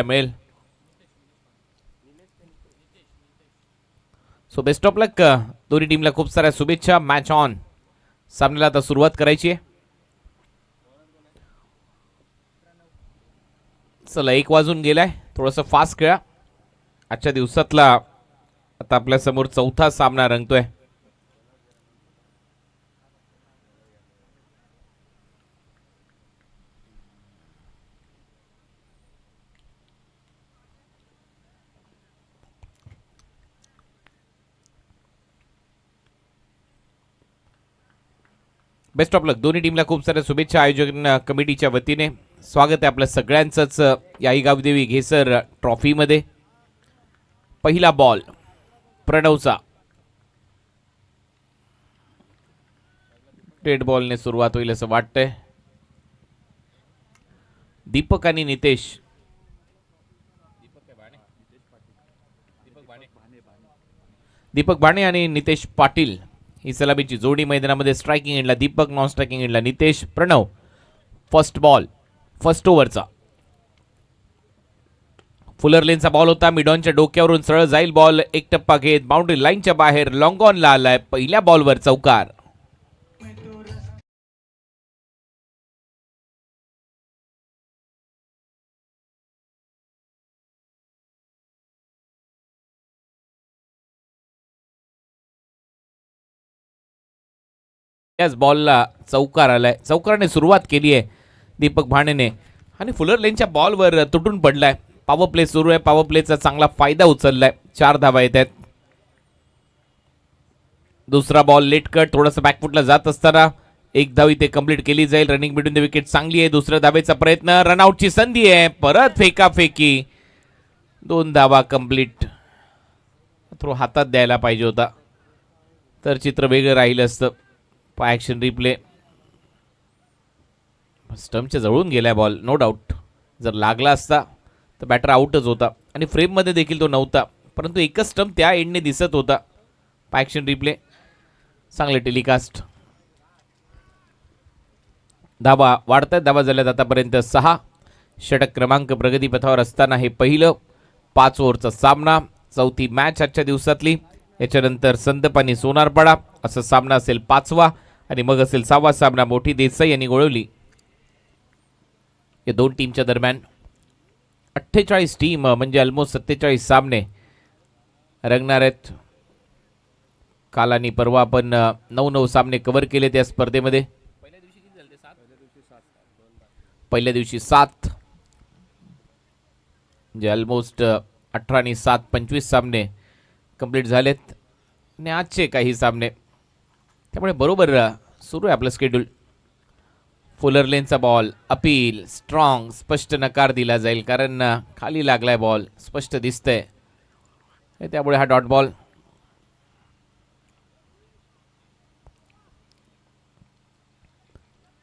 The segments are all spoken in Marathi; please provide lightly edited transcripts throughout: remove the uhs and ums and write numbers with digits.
मिळेल. सो बेस्ट ऑफ लक. दोन्ही टीमला खूप साऱ्या शुभेच्छा. Match on. सामन्याला आता सुरुवात करायची आहे. चला 1 वाजून गेलाय. थोडंसं फास्ट खेळा. आजच्या दिवसातला आता आपल्या समोर चौथा सामना रंगतोय. बेस्ट ऑफ लक. दोन्ही टीमला खूप साऱ्या शुभेच्छा आयोजन कमिटीच्या वतीने. स्वागत आहे आपल्या सगळ्यांचंच याई गावदेवी घेसर ट्रॉफीमध्ये. पहिला बॉल प्रणवचा. डेड बॉलने सुरुवात होईल असं वाटतंय. दीपक आणि नितेश. दीपक बाणे आणि नितेश पाटील ही सलामीची जोडी मैदानामध्ये. स्ट्रायकिंग एंडला दीपक, नॉन स्ट्रायकिंग एंडला Nitesh. Pranav. First ball first ओव्हरचा. फुलर लेनचा बॉल होता. मिडॉनच्या डोक्यावरून सरळ जाईल बॉल. एक टप्पा घेत बाउंड्री लाईनच्या बाहेर लॉंग ऑनला आलाय. पहिल्या बॉलवर चौकार. याच बॉलला चौकार आलाय. चौकाराने सुरुवात केली आहे दीपक भाणेने आणि फुलर लेनच्या बॉलवर तुटून पडलाय. पॉवर प्ले सुरू आहे. पॉवर प्लेचा चांगला फायदा उचललाय. 4 धावा येत आहेत. दुसरा बॉल लेट कट. थोडंसं बॅकफुटला जात असताना एक धाव इथे कंप्लीट केली जाईल. रनिंग बिटवीन द विकेट चांगली आहे. दुसऱ्या धावेचा प्रयत्न. रनआउटची संधी आहे. परत फेकाफेकी. 2 धावा कंप्लीट. थोडं हातात द्यायला पाहिजे होता तर चित्र वेगळं राहिलं असतं. पाय ॲक्शन रिप्ले. स्टंपच्या जवळून गेलाय बॉल नो डाऊट. जर लागला असता तर बॅटर आउटच होता आणि फ्रेममध्ये देखील तो नव्हता. परंतु एकच स्टंप त्या एंडने दिसत होता. पाय ॲक्शन रिप्ले. चांगले टेलिकास्ट. धावा वाढतात. धावा झाल्यात आतापर्यंत 6. षटक क्रमांक प्रगतीपथावर असताना हे पहिलं 5 ओव्हरचा सामना. चौथी मॅच आजच्या दिवसातली. याच्यानंतर संतपानी सोनारपाडा असा सामना असेल 5वा आणि मग असेल 6वा सामना मोठी देसाई आणि गोळवली या दोन टीमच्या दरम्यान. 48 टीम म्हणजे ऑलमोस्ट 47 सामने रंगणार आहेत. काल आणि परवा आपण 9 सामने कव्हर केले त्या स्पर्धेमध्ये. पहिल्या दिवशी 7 म्हणजे ऑलमोस्ट 18 आणि 7 25 सामने कंप्लीट झालेत आणि आजचे काही सामने. त्यामुळे बरोबर सुरू आहे आपलं शेड्यूल. फुलर लेनचा बॉल अपील स्ट्रॉंग. स्पष्ट नकार दिला जाईल कारण खाली लागलाय बॉल. स्पष्ट दिसतंय त्यामुळे हा डॉट बॉल.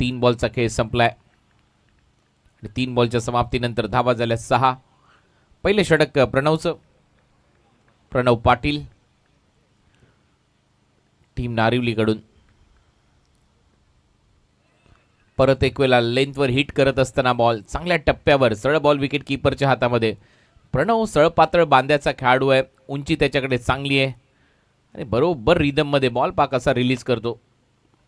तीन बॉलचा खेळ संपलाय. 3 बॉलच्या समाप्तीनंतर धावा झाल्या 6. पहिले षटक प्रणवचं. प्रणव पाटील टीम नारिवलीकडून. परत एक वेळा लेंथवर हिट करत असताना बॉल चांगल्या टप्प्यावर. सरळ बॉल विकेट किपरच्या हातामध्ये. प्रणव सळपातळ बांध्याचा खेळाडू आहे. उंची त्याच्याकडे चांगली आहे आणि बरोबर रिदममध्ये बॉल पाक असा रिलीज करतो.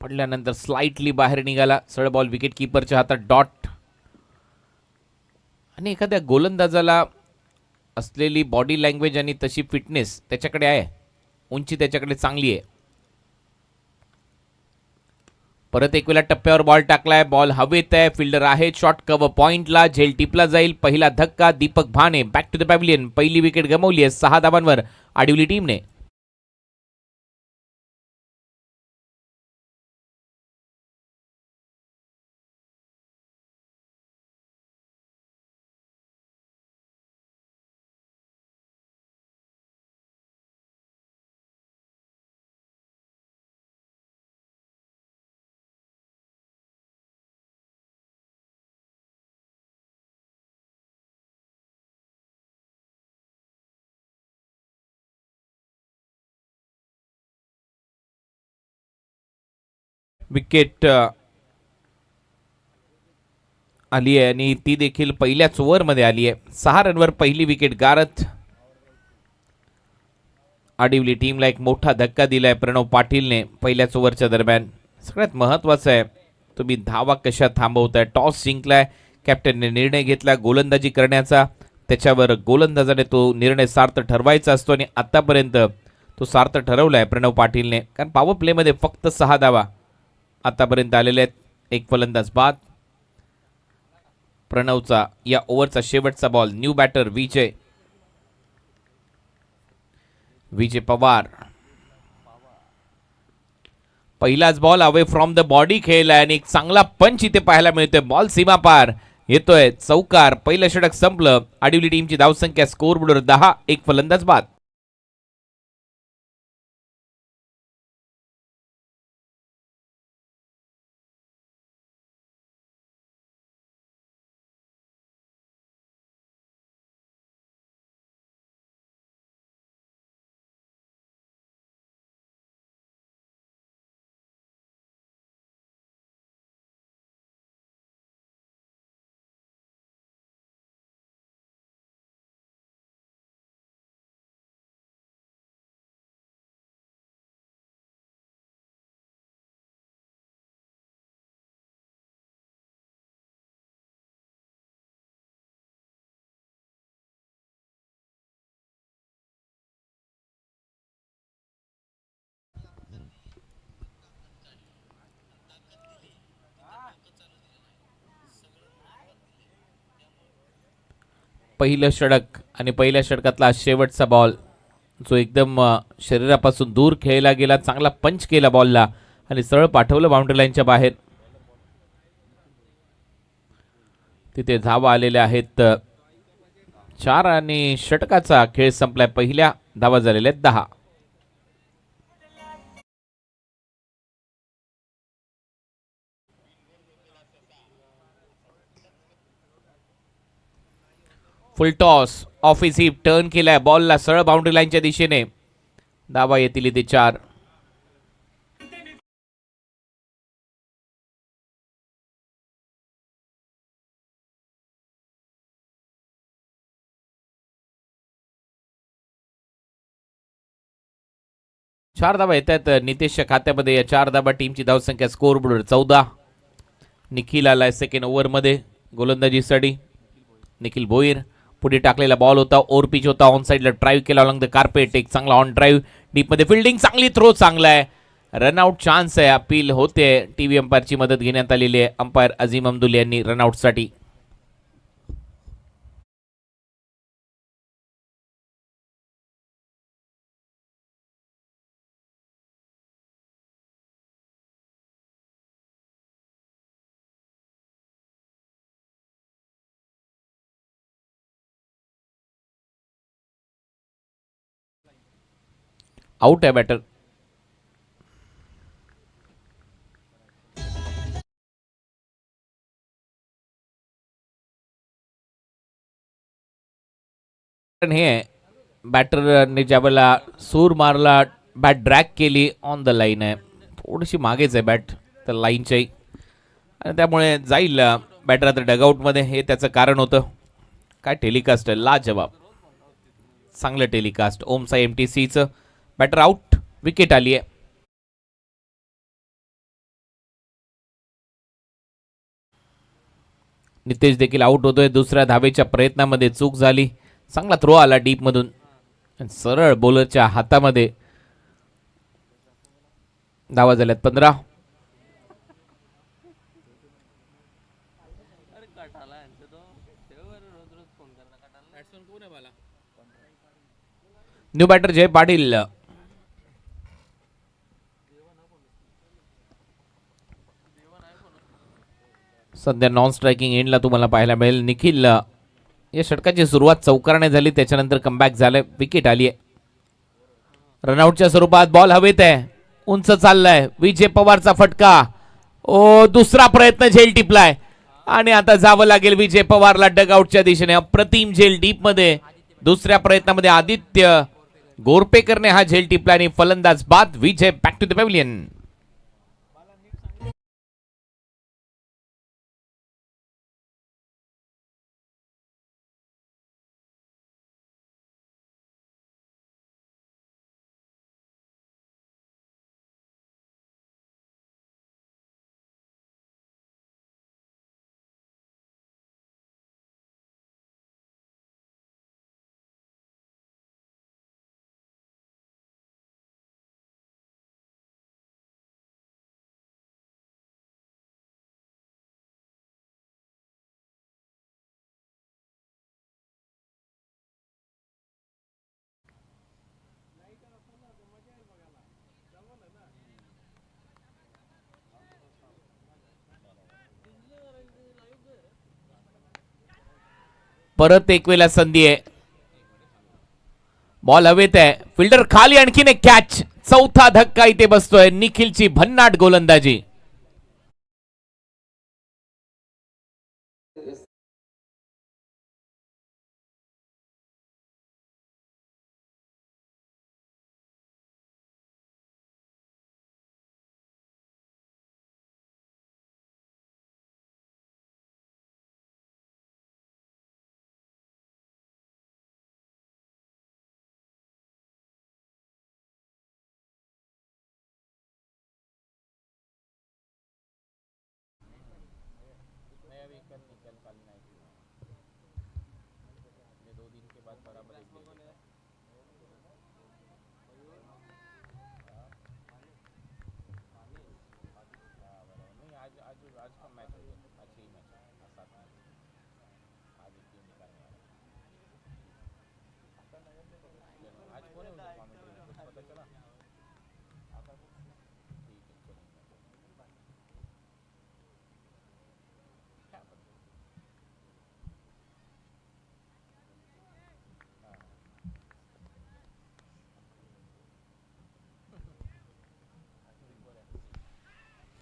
पडल्यानंतर स्लाइटली बाहेर निघाला. सरळ बॉल विकेट किपरच्या हातात. डॉट. आणि एखाद्या गोलंदाजाला असलेली बॉडी लँग्वेज आणि तशी फिटनेस त्याच्याकडे आहे. उंची त्याच्याकडे चांगली आहे. परत एक वेळा टप्प्यावर बॉल टाकलाय. बॉल हवेत आहे. फिल्डर आहे. शॉर्ट कव्हर पॉइंटला. झेल टिपला जाईल. पहिला धक्का. Deepak Bhane back to the pavilion. पहिली विकेट गमावली आहे 6 धावांवर आडिवली टीमने. विकेट आली आहे आणि ती देखील पहिल्याच ओव्हरमध्ये आली आहे. 6 रनवर पहिली विकेट गारत. आडिवली टीमला एक मोठा धक्का दिलाय प्रणव पाटीलने पहिल्याच ओव्हरच्या दरम्यान. सगळ्यात महत्त्वाचं आहे तुम्ही धावा कशा थांबवताय. टॉस जिंकलाय, कॅप्टनने निर्णय घेतला गोलंदाजी करण्याचा, त्याच्यावर गोलंदाजाने तो निर्णय सार्थ ठरवायचा असतो आणि आतापर्यंत तो सार्थ ठरवलाय प्रणव पाटीलने. कारण पॉवर प्लेमध्ये फक्त 6 धावा आतापर्यंत आलेले आहेत. एक फलंदाज बाद. प्रणवचा या ओव्हरचा शेवटचा ball. New batter Vijay Pawar. पहिलाच ball away from the body खेळलाय आणि एक चांगला पंच इथे पाहायला मिळतोय. बॉल सीमा पार येतोय, चौकार. पहिलं षटक संपलं. आडिवली टीमची धावसंख्या स्कोरबोर्डवर 10. एक फलंदाज बाद. पहिलं षटक आणि पहिल्या षटकातला शेवटचा बॉल जो एकदम शरीरापासून दूर खेळला गेला. चांगला पंच केला बॉलला आणि सरळ पाठवलं बाउंड्री लाईनच्या बाहेर. तिथे धावा आलेल्या आहेत 4 आणि षटकाचा खेळ संपलाय. पहिल्या धावा झालेल्या आहेत 10. फुल टॉस ऑफिस हिप टर्न केलाय बॉलला सरळ बाउंड्री लाईनच्या दिशेने. धावा येतील इथे 4. चार धावा येत आहेत नितेशच्या खात्यामध्ये. या 4 धावा टीमची धावसंख्या स्कोरबोर्डवर 14. निखिल आलाय सेकंड ओव्हरमध्ये गोलंदाजीसाठी. निखिल भोईर. पुढे टाकलेला बॉल होता, ओव्हर पिच होता, ऑन साइडला ड्राईव्ह केला अलॉंग द कार्पेट. एक चांगला ऑन ड्राईव्ह, डीपमध्ये फिल्डिंग, चांगली थ्रो, चांगला आहे. रनआउट चान्स आहे. अपील होते. टीव्ही अंपायरची मदत घेण्यात आलेली आहे. अंपायर अझीम अमदुल यांनी रनआउटसाठी. आउट आहे बॅटर. हे बॅटरने ज्यावेळेला सूर मारला, बॅट ड्रॅग केली, ऑन द लाईन आहे. थोडीशी मागेच आहे बॅट तर लाईनच्याही, आणि त्यामुळे जाईल बॅटर आता डगआउटमध्ये. हे त्याचं कारण होतं. काय टेलिकास्ट आहे, लाजवाब, चांगलं टेलिकास्ट. ओमसाई MTCचं बॅटर आउट, विकेट आली आहे. नितेश देखील आउट होतोय. दुसऱ्या धावेच्या प्रयत्नामध्ये चूक झाली. चांगला थ्रो आला डीप मधून, सरळ बॉलरच्या हातामध्ये. धावा झाल्यात 15. न्यू बॅटर जय पाटील. सध्या नॉन स्ट्रायकिंग एंडला तुम्हाला पाहायला मिळेल. निखिल, या षटकाची सुरुवात चौकारने झाली, त्याच्यानंतर कमबॅक झालंय, विकेट आली आहे. रनआउटच्या स्वरूपात बॉल हवेत आहे, उंच चाललाय. विजय पवारचा फटका. ओ, दुसरा प्रयत्न झेल टिपलाय आणि आता जावं लागेल विजय पवारला डगआउटच्या दिशेने. अप्रतिम झेल डीप मध्ये. दुसऱ्या प्रयत्नामध्ये आदित्य गोरपेकरने हा झेल टिपला आणि फलंदाज बाद. विजय बॅक टू द पॅव्हिलियन. परत एक वेळेला संधी आहे. बॉल हवेत आहे, फिल्डर खाली, आणखीन एक कॅच. चौथा धक्का इथे बसतोय. निखिलची भन्नाट गोलंदाजी.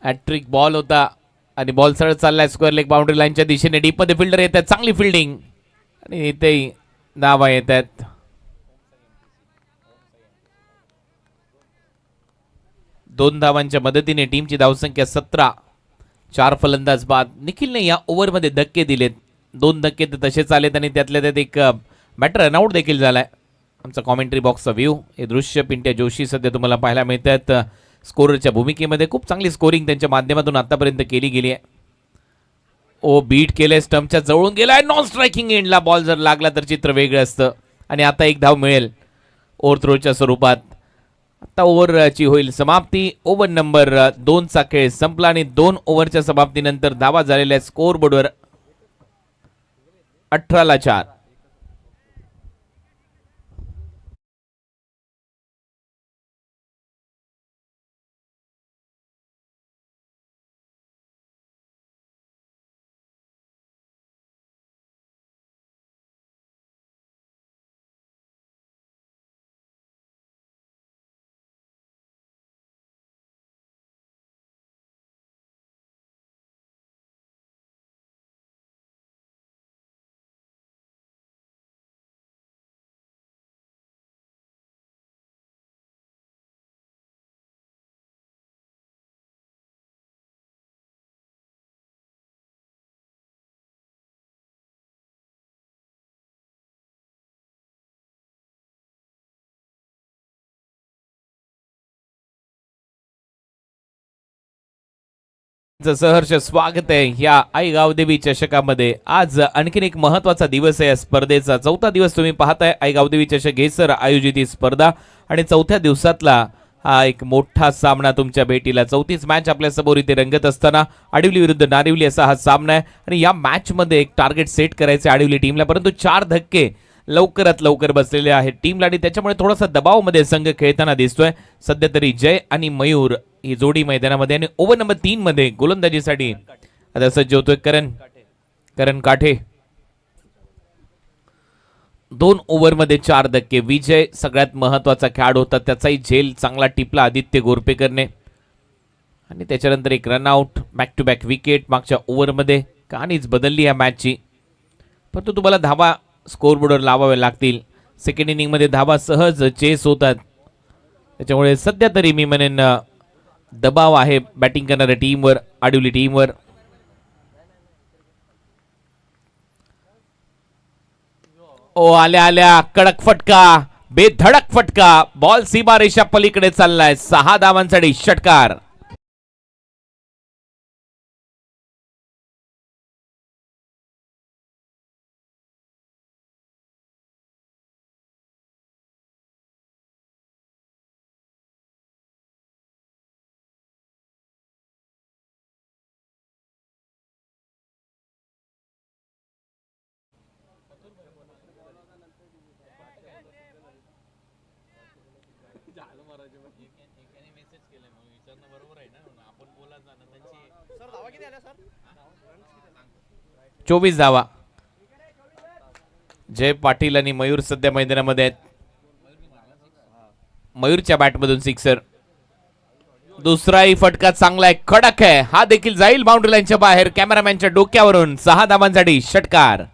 हॅट्रिक बॉल होता आणि बॉल सरळ चाललाय स्क्वेअर लेग बाउंड्री लाईनच्या दिशेने. डीप मध्ये फिल्डर येत आहेत, चांगली फिल्डिंग आणि इथेही धावा येत आहेत. दोन धावांच्या मदतीने टीमची धावसंख्या 17. 4 फलंदाज बाद. निखिलने या ओव्हरमध्ये धक्के दिलेत, 2 धक्के तर तसेच आलेत आणि त्यातल्या त्यात एक बॅटर रनआउट देखील झालाय. आमचा कॉमेंट्री बॉक्सचा व्ह्यू हे दृश्य पिंट्या जोशी सध्या तुम्हाला पाहायला मिळत आहेत. स्कोररच्या भूमिकेमध्ये खूप चांगली स्कोरिंग त्यांच्या माध्यमातून आतापर्यंत केली गेली आहे. ओ बीट केलंय, स्टंपच्या जवळून गेलाय, नॉन स्ट्रायकिंग एंडला बॉल जर लागला तर चित्र वेगळं असतं आणि आता एक धाव मिळेल ओव्हरथ्रोच्या स्वरूपात. आता ओव्हरची होईल समाप्ती. ओव्हर नंबर 2चा खेळ संपला आणि 2 ओव्हरच्या समाप्तीनंतर धावा झालेल्या स्कोर बोर्डवर 18-4. सहर्ष स्वागत आहे या आई गावदेवी चषकामध्ये. आज आणखीन एक महत्वाचा दिवस आहे या स्पर्धेचा. 4था दिवस तुम्ही पाहताय आई गावदेवी चषक घेसर आयोजित ही स्पर्धा आणि 4थ्या दिवसातला हा एक मोठा सामना तुमच्या भेटीला. 34 मॅच आपल्या समोर इथे रंगत असताना आडिवली विरुद्ध नारिवली असा हा सामना आहे आणि या मॅच मध्ये एक टार्गेट सेट करायचे आडिवली टीमला, परंतु 4 धक्के लवकरात लवकर बसलेले आहेत टीमला आणि त्याच्यामुळे थोडासा दबावामध्ये संघ खेळताना दिसतोय. सध्या तरी जय आणि मयूर ही जोडी मैदानामध्ये आणि ओव्हर नंबर 3 मध्ये गोलंदाजीसाठी आता सज्ज होतोय करण काठे. 2 ओव्हरमध्ये 4 धक्के. विजय सगळ्यात महत्वाचा खेळाडू होता, त्याचाही झेल चांगला टिपला आदित्य गोरपेकरने आणि त्याच्यानंतर एक run out, back to back wicket. मागच्या ओव्हरमध्ये कहाणीच बदलली या मॅचची, परंतु तुम्हाला धावा स्कोरबोर्डवर लावावे लागतील. सेकंड इनिंगमध्ये धावा सहज चेस होतात, त्याच्यामुळे सध्या तरी मी म्हणेन दबाव आहे बॅटिंग करणाऱ्या टीमवर, आडिवली टीमवर. ओ आल्या आल्या कडक फटका, बेधडक फटका, बॉल सीमारेषा पलीकडे चाललाय. 6 धावांसाठी षटकार. चोवीस धावा. जय पाटील आणि मयूर सध्या मैदानामध्ये आहेत. मयूरच्या बॅटमधून सिक्सर. दुसराही फटका चांगला आहे, कडक आहे, हा देखील जाईल बाउंड्री लाईनच्या बाहेर. कॅमेरामॅनच्या डोक्यावरून 6 धावांसाठी षटकार.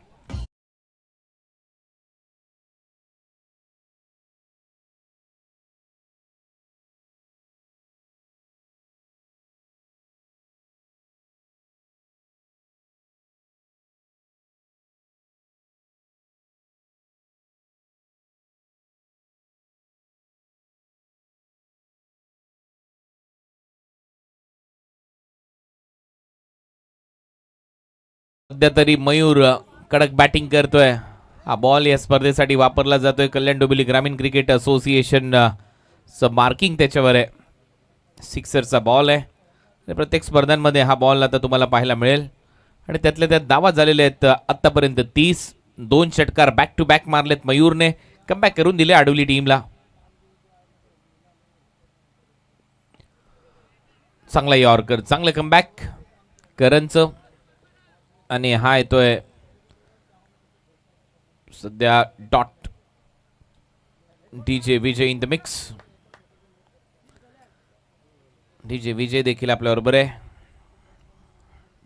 सध्या तरी मयूर कडक बॅटिंग करतोय. हा बॉल या स्पर्धेसाठी वापरला जातोय. कल्याण डोंबिवली ग्रामीण क्रिकेट असोसिएशन मार्किंग त्याच्यावर आहे. सिक्सरचा बॉल आहे. प्रत्येक स्पर्धांमध्ये हा बॉल आता तुम्हाला पाहायला मिळेल. आणि त्यातल्या त्यात दावा झालेले आहेत आतापर्यंत 30. 2 षटकार बॅक टू बॅक मारलेत मयूरने. कमबॅक करून दिले आडवली टीमला. चांगला यॉर्कर, चांगलं कमबॅक करणचं. आणि हा येतोय सध्या dot. DJ Vijay in the mix. DJ Vijay देखील आपल्याबरोबर आहे.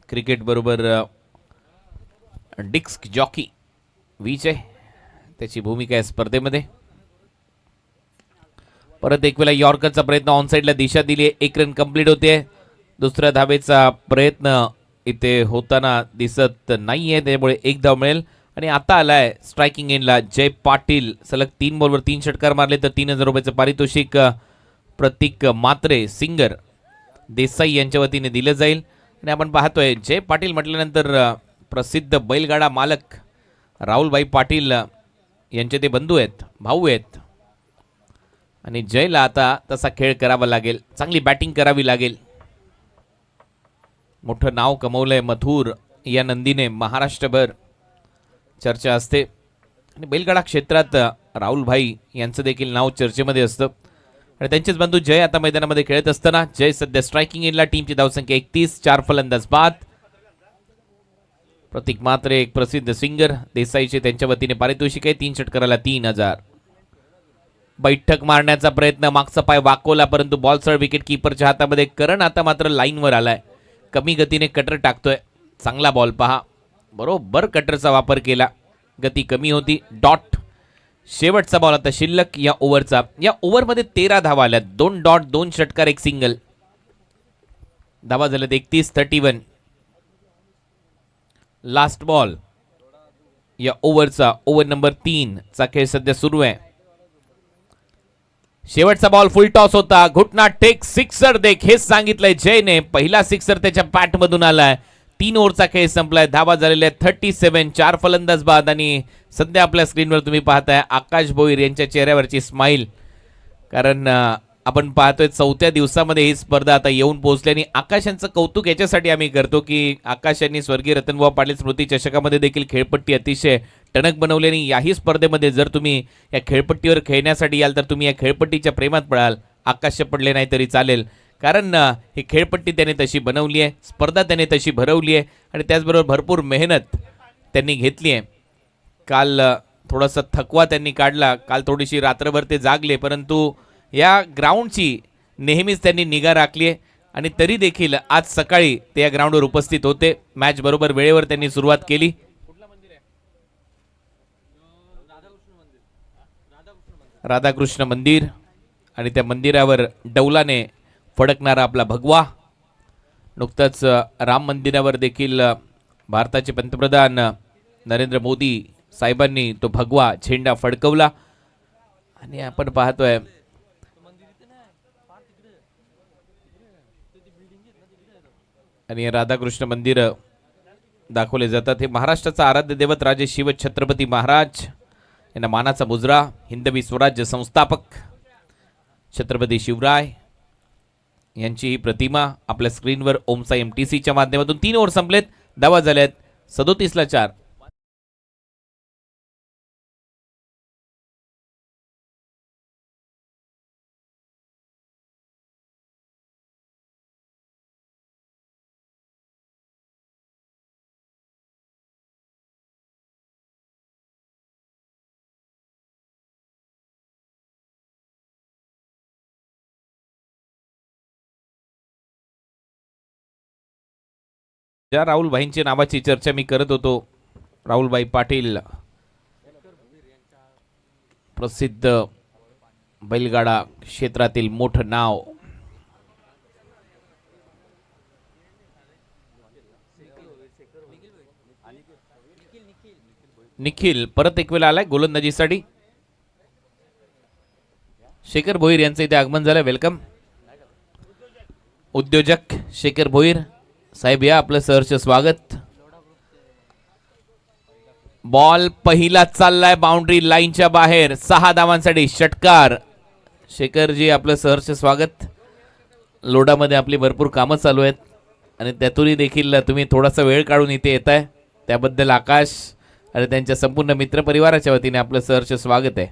क्रिकेट बरोबर डिस्क जॉकी विजय त्याची भूमिका आहे स्पर्धेमध्ये. परत एक वेळा यॉर्करचा प्रयत्न ऑन साइडला दिशा दिली. 1 रन कंप्लीट होते. दुसऱ्या धावेचा प्रयत्न इथे होताना दिसत नाहीये, त्यामुळे 1 धाव मिळेल. आणि आता आलाय स्ट्रायकिंग एंडला जय पाटील. सलग 3 बॉलवर 3 षटकार मारले तर 3000 रुपयाचं पारितोषिक प्रतीक मात्रे सिंगर देसाई यांच्या वतीने दिलं जाईल. आणि आपण पाहतोय जय पाटील म्हटल्यानंतर प्रसिद्ध बैलगाडा मालक राहुलभाई पाटील यांचे ते बंधू आहेत, भाऊ आहेत. आणि जयला आता तसा खेळ करावा लागेल, चांगली बॅटिंग करावी लागेल. मोठं नाव कमवलंय मथुर या नंदीने, महाराष्ट्रभर चर्चा असते. आणि बैलगाडा क्षेत्रात राहुलभाई यांचं देखील नाव चर्चेमध्ये असतं. आणि त्यांचेच बंधू जय आता मैदानामध्ये खेळत असताना जय सध्या स्ट्रायकिंग एंडला. टीमची धावसंख्या 31. 4 फलंदाज बाद. प्रतीक मात्रे एक प्रसिद्ध सिंगर देसाईचे त्यांच्या वतीने पारितोषिक आहे 3 षटकाराला 3000. बैठक मारण्याचा प्रयत्न, मागचा पाय वाकवला परंतु बॉल सर विकेट कीपरच्या हातामध्ये. करण आता मात्र लाईनवर आलाय, कमी गतीने कटर टाकतोय. चांगला बॉल पहा, बरोबर कटरचा वापर केला, गती कमी होती. डॉट. शेवटचा बॉल आता शिल्लक या ओव्हरचा. या ओव्हरमध्ये 13 धावा आल्या. 2 डॉट, 2 षटकार, 1 सिंगल. धावा झाल्यात 31. 31. लास्ट बॉल या ओव्हरचा, ओव्हर नंबर 3 चा खेळ सध्या सुरू आहे. शेवटचा बॉल फुल टॉस होता. घुटना टेक सिक्सर देख, हेच सांगितलंय जयने. पहिला सिक्सर त्याच्या पॅट मधून आलाय. 3 ओव्हरचा खेळ संपलाय. धावा झालेल्या 37. 4 फलंदाज बाद. आणि सध्या आपल्या स्क्रीनवर तुम्ही पाहताय आकाश भोईर यांच्या चेहऱ्यावरची स्माइल. कारण आपण पाहतोय 4थ्या दिवसामध्ये ही स्पर्धा आता येऊन पोहोचली. आणि आकाश यांचं कौतुक याच्यासाठी आम्ही करतो की आकाश यांनी स्वर्गीय रतनभाऊ पाटील स्मृती चषकामध्ये देखील खेळपट्टी अतिशय टणक बनवली. आणि याही स्पर्धेमध्ये जर तुम्ही या खेळपट्टीवर खेळण्यासाठी याल तर तुम्ही या खेळपट्टीच्या प्रेमात पडाल. आकाश पडले नाही तरी चालेल, कारण ही खेळपट्टी त्याने तशी बनवली आहे, स्पर्धा त्याने तशी भरवली आहे. आणि त्याचबरोबर भरपूर मेहनत त्यांनी घेतली आहे. काल थोडासा थकवा त्यांनी काढला, काल थोडीशी रात्रभर ते जागले, परंतु या ग्राउंडची नेहमीच त्यांनी निगा राखली आहे. आणि तरी देखील आज सकाळी ते या ग्राउंडवर उपस्थित होते. मॅच बरोबर वेळेवर त्यांनी सुरुवात केली. राधाकृष्ण मंदिर. आणि त्या मंदिरावर डौलाने फडकणारा आपला भगवा. नुकतंच राम मंदिरावर देखील भारताचे पंतप्रधान नरेंद्र मोदी साहेबांनी तो भगवा झेंडा फडकवला. आणि आपण पाहतोय आणि राधाकृष्ण मंदिर दाखवले जातात. हे महाराष्ट्राचा आराध्य दैवत राजे शिव छत्रपती महाराज यांना मानाचा मुजरा. हिंदवी स्वराज्य संस्थापक छत्रपती शिवराय यांची ही प्रतिमा आपल्या स्क्रीनवर ओमसा MTCच्या माध्यमातून. 3 ओव्हर संपलेत. धावा झाल्यात 37 ला 4. ज्या राहुलभाईंच्या नावाची चर्चा मी करत होतो, राहुलभाई पाटील, प्रसिद्ध बैलगाडा क्षेत्रातील मोठं नाव. निखिल परत एक वेळा आलाय गोलंदाजीसाठी. शेखर भोईर यांचं इथे आगमन झालं. वेलकम. उद्योजक शेखर भोईर साहेब, या आपलं सहर्ष स्वागत. बॉल पहिला चाललाय बाउंड्री लाईनच्या बाहेर, 6 धावांसाठी षटकार. शेखरजी आपलं सहर्ष स्वागत. लोडामध्ये आपली भरपूर कामं चालू आहेत आणि त्यातूनही देखील तुम्ही थोडासा वेळ काढून इथे येत आहे, त्याबद्दल आकाश आणि त्यांच्या संपूर्ण मित्रपरिवाराच्या वतीने आपलं सहर्ष स्वागत आहे.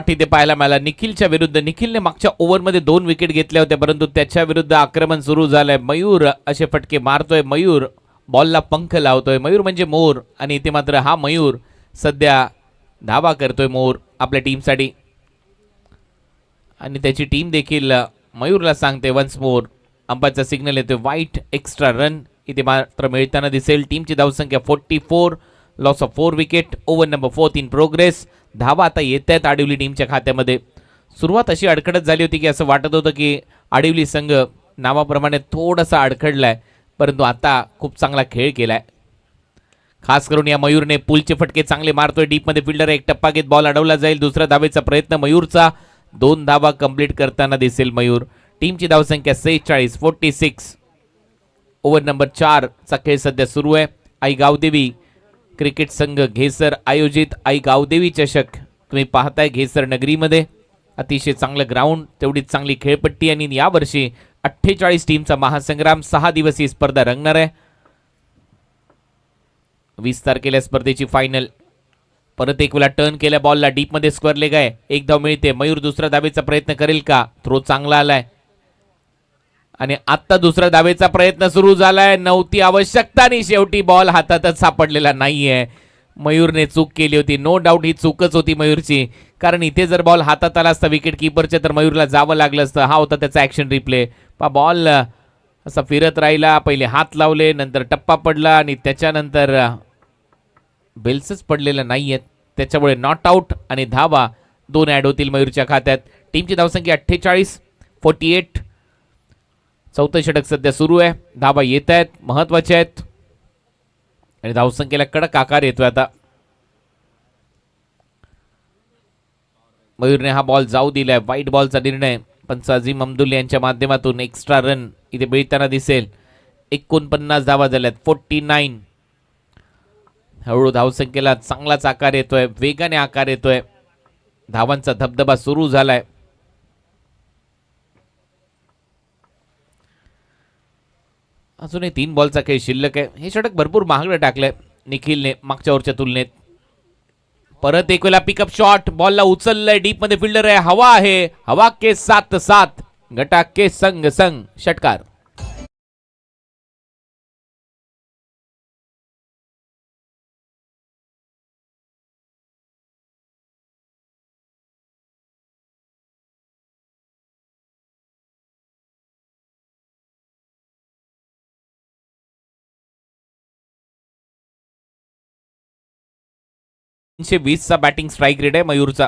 इथे पाहायला मिळाला निखिलच्या विरुद्ध. निखिलने मागच्या ओव्हरमध्ये 2 विकेट घेतल्या होत्या, परंतु त्याच्या विरुद्ध आक्रमण सुरू झालंय. मयूर असे फटके मारतोय. मयूर बॉलला पंख लावतोय. मयूर म्हणजे मोर, आणि इथे मात्र हा मयूर सध्या धावा करतोय मोर आपल्या टीमसाठी, आणि त्याची टीम देखील मयूरला सांगते वन्स मोर. अंपायरचा सिग्नल येतोय वाईट. एक्स्ट्रा रन इथे मात्र मिळताना दिसेल. टीमची धावसंख्या 44, loss of 4 wicket. Over number 4 in progress. धावा आता येत आहेत आडिवली टीमच्या खात्यामध्ये. सुरुवात अशी अडखडत झाली होती की असं वाटत होतं की आडिवली संघ नावाप्रमाणे थोडासा अडखडलाय, परंतु आता खूप चांगला खेळ केलाय. खास करून या मयूरने पुलचे फटके चांगले मारतोय. डीपमध्ये फिल्डर एक टप्पा घेत बॉल अडवला जाईल. दुसऱ्या धावेचा प्रयत्न मयूरचा. 2 धावा कंप्लीट करताना दिसेल मयूर. टीमची धावसंख्या 46. ओव्हर नंबर 4 चा खेळ सध्या सुरू आहे. आई गावदेवी क्रिकेट संघ घेसर आयोजित आई गावदेवी चषक तुम्ही पाहताय घेसर नगरीमध्ये. अतिशय चांगलं ग्राउंड, तेवढीच चांगली खेळपट्टी, आणि यावर्षी 48 टीमचा महासंग्राम. 6 दिवसीय स्पर्धा रंगणार आहे. 20 तारखेला स्पर्धेची फायनल. परत एक वेळा टर्न केल्या बॉलला, डीपमध्ये स्क्वेअर लेग आहे. 1 धाव मिळते. मयूर दुसऱ्या धावेचा प्रयत्न करेल का? थ्रो चांगला आलाय, आणि आता दुसऱ्या धावेचा प्रयत्न सुरू झालाय. नव्हती आवश्यकता आणि शेवटी बॉल हातातच सापडलेला नाहीये. मयूरने चूक केली होती. नो डाऊट ही चूकच होती मयूरची, कारण इथे जर बॉल हातात आला असता विकेट किपरच्या तर मयूरला जावं लागलं असतं. हा होता त्याचा ऍक्शन रिप्ले. बॉल असा फिरत राहिला. पहिले हात लावले, नंतर टप्पा पडला, आणि त्याच्यानंतर बेल्सच पडलेलं नाहीयेत, त्याच्यामुळे नॉट आउट आणि धावा 2 ऍड होतील मयूरच्या खात्यात. टीमची धावसंख्या 48. चौथं षटक सध्या सुरू आहे. धावा येत आहेत, महत्वाच्या आहेत, आणि धावसंख्येला कडक आकार येतोय आता. मयूरने हा बॉल जाऊ दिलाय. वाईट बॉलचा निर्णय पंच अझीम अब्दुल यांच्या माध्यमातून. एक्स्ट्रा रन इथे मिळताना दिसेल. 49 धावा झाल्यात. 49. हळूहळू धावसंख्येला चांगलाच आकार येतोय, वेगाने आकार येतोय. धावांचा धबधबा सुरू झालाय. अजूनही 3 बॉलचा खेळ शिल्लक आहे. हे षटक भरपूर महागडं टाकलंय निखिलने मागच्या ओव्हरच्या तुलनेत. परत एक वेळा पिकअप शॉट. बॉलला उचललंय. डीप मध्ये फिल्डर आहे. हवा आहे. हवा के साथ साथ गटा के संग संग षटकार. चा बॅटिंग स्ट्राईक रेट आहे मयूरचा.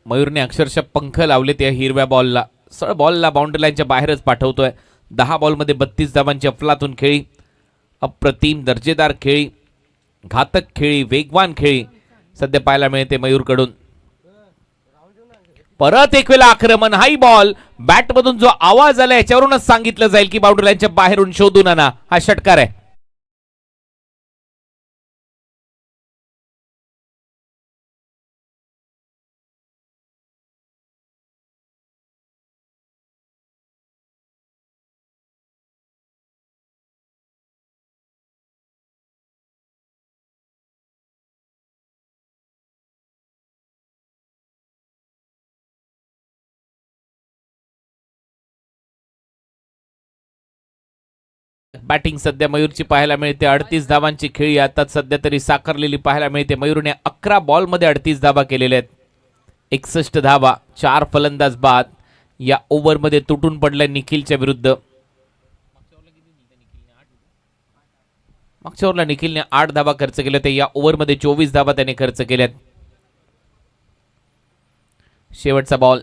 मयूरने अक्षरशः पंख लावले त्या हिरव्या बॉलला. सरळ बॉलला बाउंड्री लाईनच्या बाहेरच पाठवतोय. 10 बॉलमध्ये 32 धावांची अफलातून खेळी. अप्रतिम दर्जेदार खेळी, घातक खेळी, वेगवान खेळी सध्या पाहायला मिळते मयूरकडून. परत एक वेळा आक्रमण. हाई बॉल. बॅटमधून जो आवाज आला याच्यावरूनच सांगितलं जाईल की बाउंड्री लाईनच्या बाहेरून शोधून आणा. हा षटकार आहे. बॅटिंग सध्या मयूरची पाहायला मिळते. 38 धावांची खेळी आता सध्या तरी साकारलेली पाहायला मिळते. मयूरने 11 बॉलमध्ये 38 धावा केलेल्या आहेत. 61 धावा, 4 फलंदाज बाद. या ओव्हरमध्ये तुटून पडलाय निखिलच्या विरुद्ध. मागच्या ओव्हरला निखिलने 8 धावा खर्च केल्या होत्या. या ओव्हरमध्ये 24 धावा त्याने खर्च केल्यात. शेवटचा बॉल.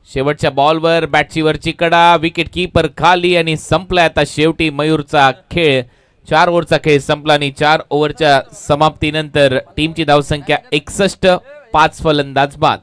शेवटच्या बॉलवर बॅटची वरची कडा, विकेट कीपर खाली आणि संपलाय आता शेवटी मयूरचा खेळ. 4 ओव्हरचा खेळ संपला आणि 4 ओव्हरच्या समाप्तीनंतर टीमची धावसंख्या 61, 5 फलंदाज बाद.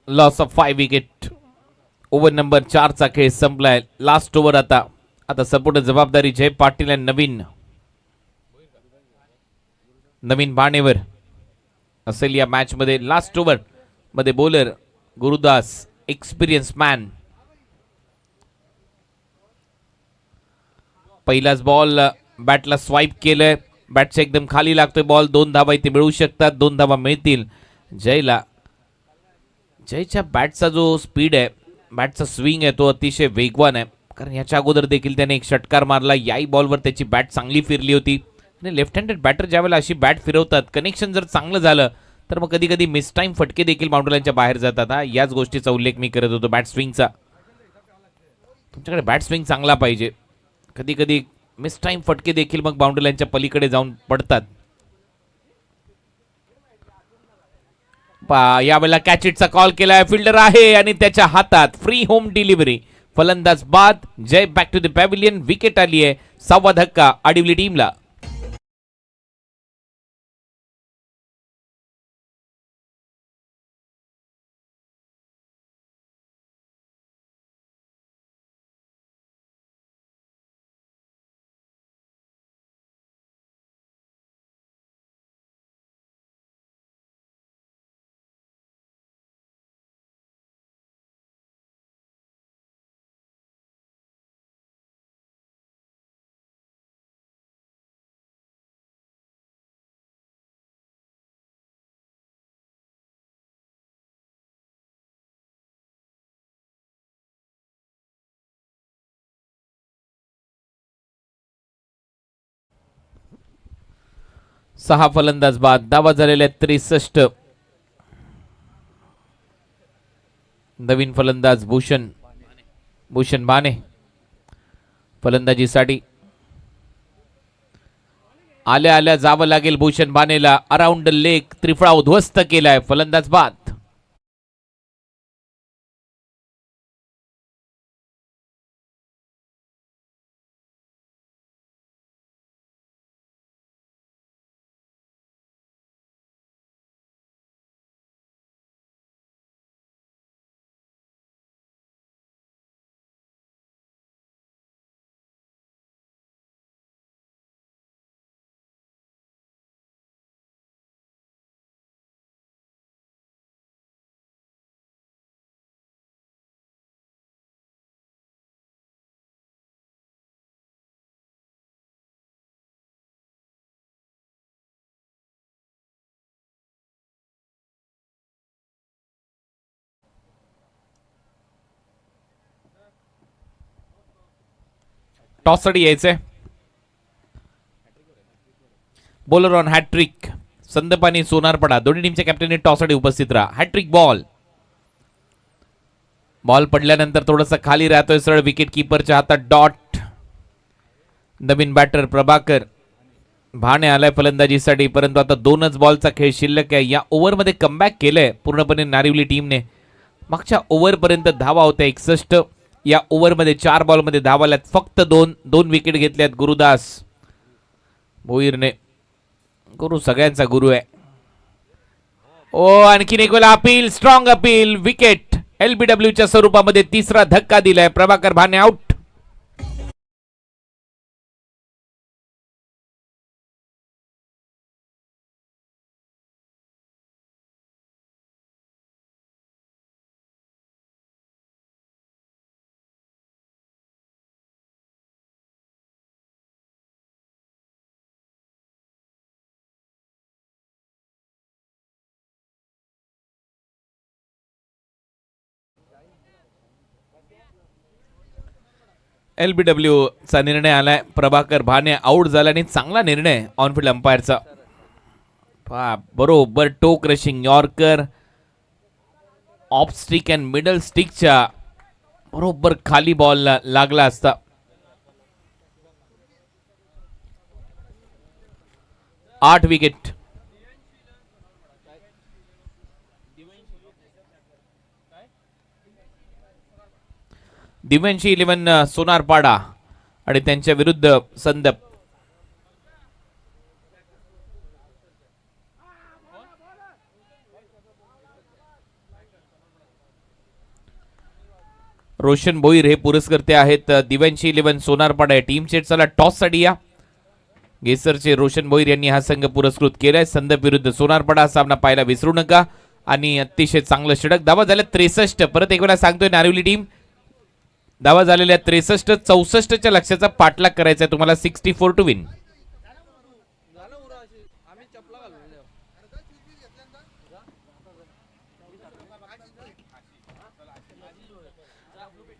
Loss of 5 wicket. Over number 4 चा खेळ संपलाय. लास्ट ओव्हर आता. आता संपूर्ण जबाबदारी जय पाटील आणि नवीन बाणेवर असेल या मॅच मध्ये. लास्ट ओव्हर मध्ये बॉलर गुरुदास, एक्सपिरियन्स मॅन. पहिलाच बॉल बॅटला स्वाईप केलंय. बॅटच्या एकदम खाली लागतोय बॉल. 2 धावा इथे मिळू शकतात. 2 धावा मिळतील जयला. जयच्या बॅटचा जो स्पीड आहे, बॅटचा स्विंग आहे, तो अतिशय वेगवान आहे. कारण याच्या अगोदर देखील त्याने एक षटकार मारला. याही बॉलवर त्याची बॅट चांगली फिरली होती. आणि लेफ्ट हँडेड बॅटर ज्यावेळेला अशी बॅट फिरवतात, कनेक्शन जर चांगलं झालं तर मग कधी कधी मिस टाइम फटके देखील बाउंड्रीलाईनच्या बाहेर जातात. हा याच गोष्टीचा उल्लेख मी करत होतो, बॅट स्विंगचा. तुमच्याकडे बॅट स्विंग चांगला पाहिजे. कधी कधी मिस टाइम फटके देखील मग बाउंड्री लाईनच्या पलीकडे जाऊन पडतात. यावेळेला कॅचिटचा कॉल केलाय. फिल्डर आहे आणि त्याच्या हातात फ्री होम डिलिव्हरी. फलंदाज बाद. Jay back to the pavilion. Wicket आली आहे. 6वा धक्का आडिवली टीमला. सहा फलंदाज बाद. धावा झालेल्या 63. नवीन फलंदाज भूषण बाने फलंदाजीसाठी. आल्या आल्या जावं लागेल भूषण बानेला. अराउंड द लेग त्रिफळा उद्ध्वस्त केलाय. फलंदाज बाद. टॉससाठी यायचंय. Bowler on hat trick. संदपानी सोनारपडा दोन्ही टीमच्या कॅप्टनने टॉससाठी उपस्थित राहा. Hat trick ball. बॉल पडल्यानंतर थोडंसं खाली राहतोय सरळ विकेट किपरच्या हातात. डॉट. नवीन बॅटर प्रभाकर भाणे आलाय फलंदाजीसाठी, परंतु आता 2च बॉलचा खेळ शिल्लक आहे. या ओव्हरमध्ये कमबॅक केलंय पूर्णपणे नारिवली टीमने. मागच्या ओव्हरपर्यंत धावा होत्या 61. या ओव्हरमध्ये 4 बॉलमध्ये धावा आल्यात फक्त 2 विकेट घेतल्यात गुरुदास भोईरने. गुरु सगळ्यांचा गुरु आहे. ओ आणखीन एक वेळा अपील, स्ट्रॉंग अपील. विकेट एलबीडब्ल्यूच्या स्वरूपामध्ये तिसरा धक्का दिलाय. प्रभाकर भाणे आउट. एलबीडब्ल्यू चा निर्णय आलाय. प्रभाकर भाणे आउट झाला आणि चांगला निर्णय ऑनफिल्ड अंपायरचा. बरोबर toe crushing yorker off stick and middle स्टिकच्या बरोबर खाली बॉल लागला असता. 8 विकेट. दिव्यांशी 11 सोनारपाडा आणि त्यांच्या विरुद्ध संदप. रोशन भोईर हे पुरस्कर्ते आहेत. दिव्यांशी 11 सोनारपाडा टीम चेट. चला टॉस साठी या. गेसरचे रोशन भोईर यांनी हा संघ पुरस्कृत केलाय. संदप विरुद्ध सोनारपाडा सामना पाहायला विसरू नका. आणि अतिशय चांगलं षटक. धावा झाल्या 63. परत एक वेळा सांगतोय नारिवली टीम धावा झालेल्या 63. 64च्या लक्ष्याचा पाठलाग करायचा आहे तुम्हाला. 64 टू विन.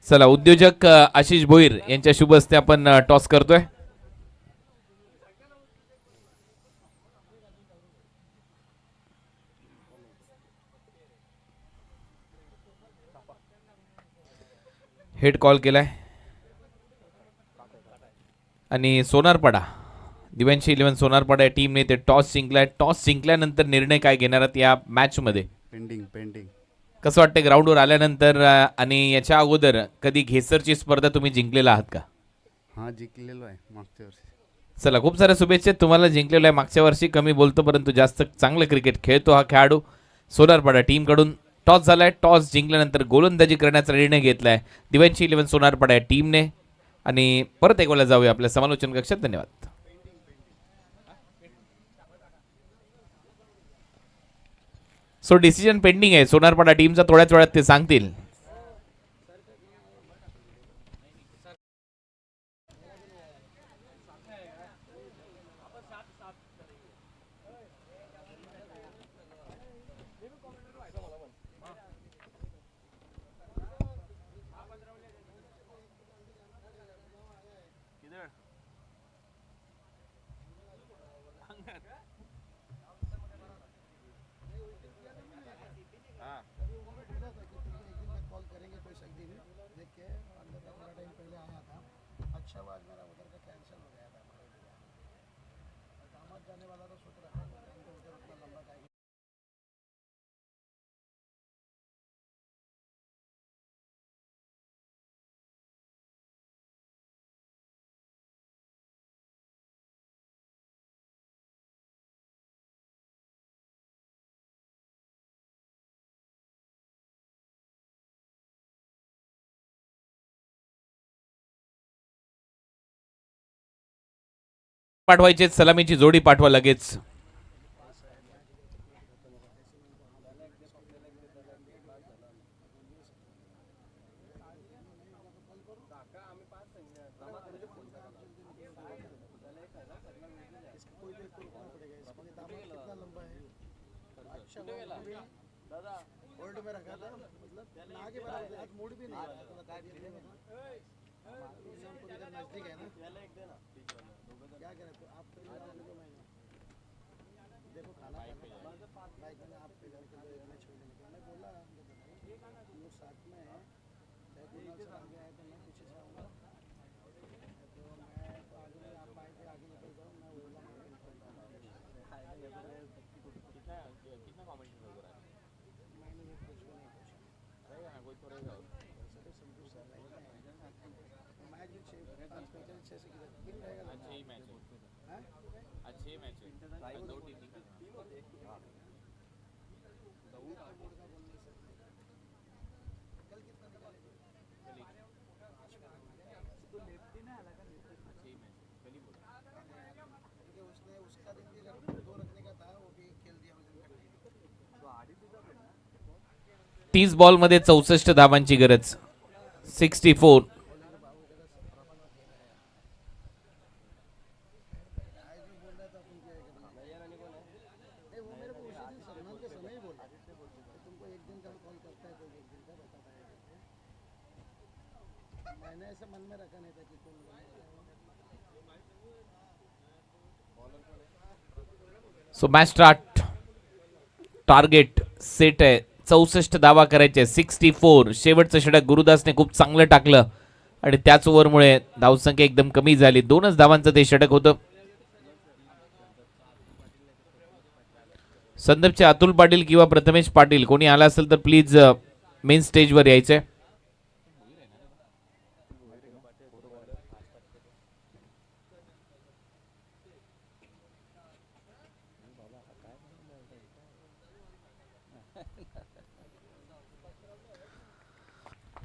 चला उद्योजक आशिष भोईर यांच्या शुभ हस्ते आपण टॉस करतोय. हेड कॉल केलाय आणि सोनारपाडा दिव्यांशी 11 सोनारपाडा या टीमने ते टॉस जिंकलाय. टॉस जिंकल्यानंतर निर्णय काय घेणार आहेत या मॅच मध्ये? पेंडिंग. कसं वाटतं ग्राउंडवर आल्यानंतर? आणि याच्या अगोदर कधी घेसरची स्पर्धा तुम्ही जिंकलेला आहात का? हा जिंकलेलो आहे मागच्या वर्षी. चला खूप साऱ्या शुभेच्छा तुम्हाला. जिंकलेला आहे मागच्या वर्षी. कमी बोलतो परंतु जास्त चांगलं क्रिकेट खेळतो हा खेळाडू. सोनारपाडा टीम कडून टॉस झालाय. टॉस जिंकल्यानंतर गोलंदाजी करण्याचा निर्णय घेतलाय दिव्यांशी 11 सोनारपाडा या टीमने. आणि परत एक वेळा जाऊया आपल्या समालोचन कक्षात. धन्यवाद. सो डिसिजन पेंडिंग आहे सोनारपाडा टीमचा. थोड्याच वेळात ते सांगतील. पाठवायचे सलामीची जोडी पाठवा लगेच. 30 बॉलमध्ये 64 धावांची गरज. 64. So match start. Target set आहे, 64 धावा करायचे. 64. शेवटचं षटक गुरुदासने खूप चांगलं टाकलं आणि त्याच ओव्हरमुळे धावसंख्या एकदम कमी झाली. 2च धावांचं ते षटक होतं. संदर्भचे अतुल पाटील किंवा प्रथमेश पाटील कोणी आला असेल तर प्लीज मेन स्टेजवर यायचंय.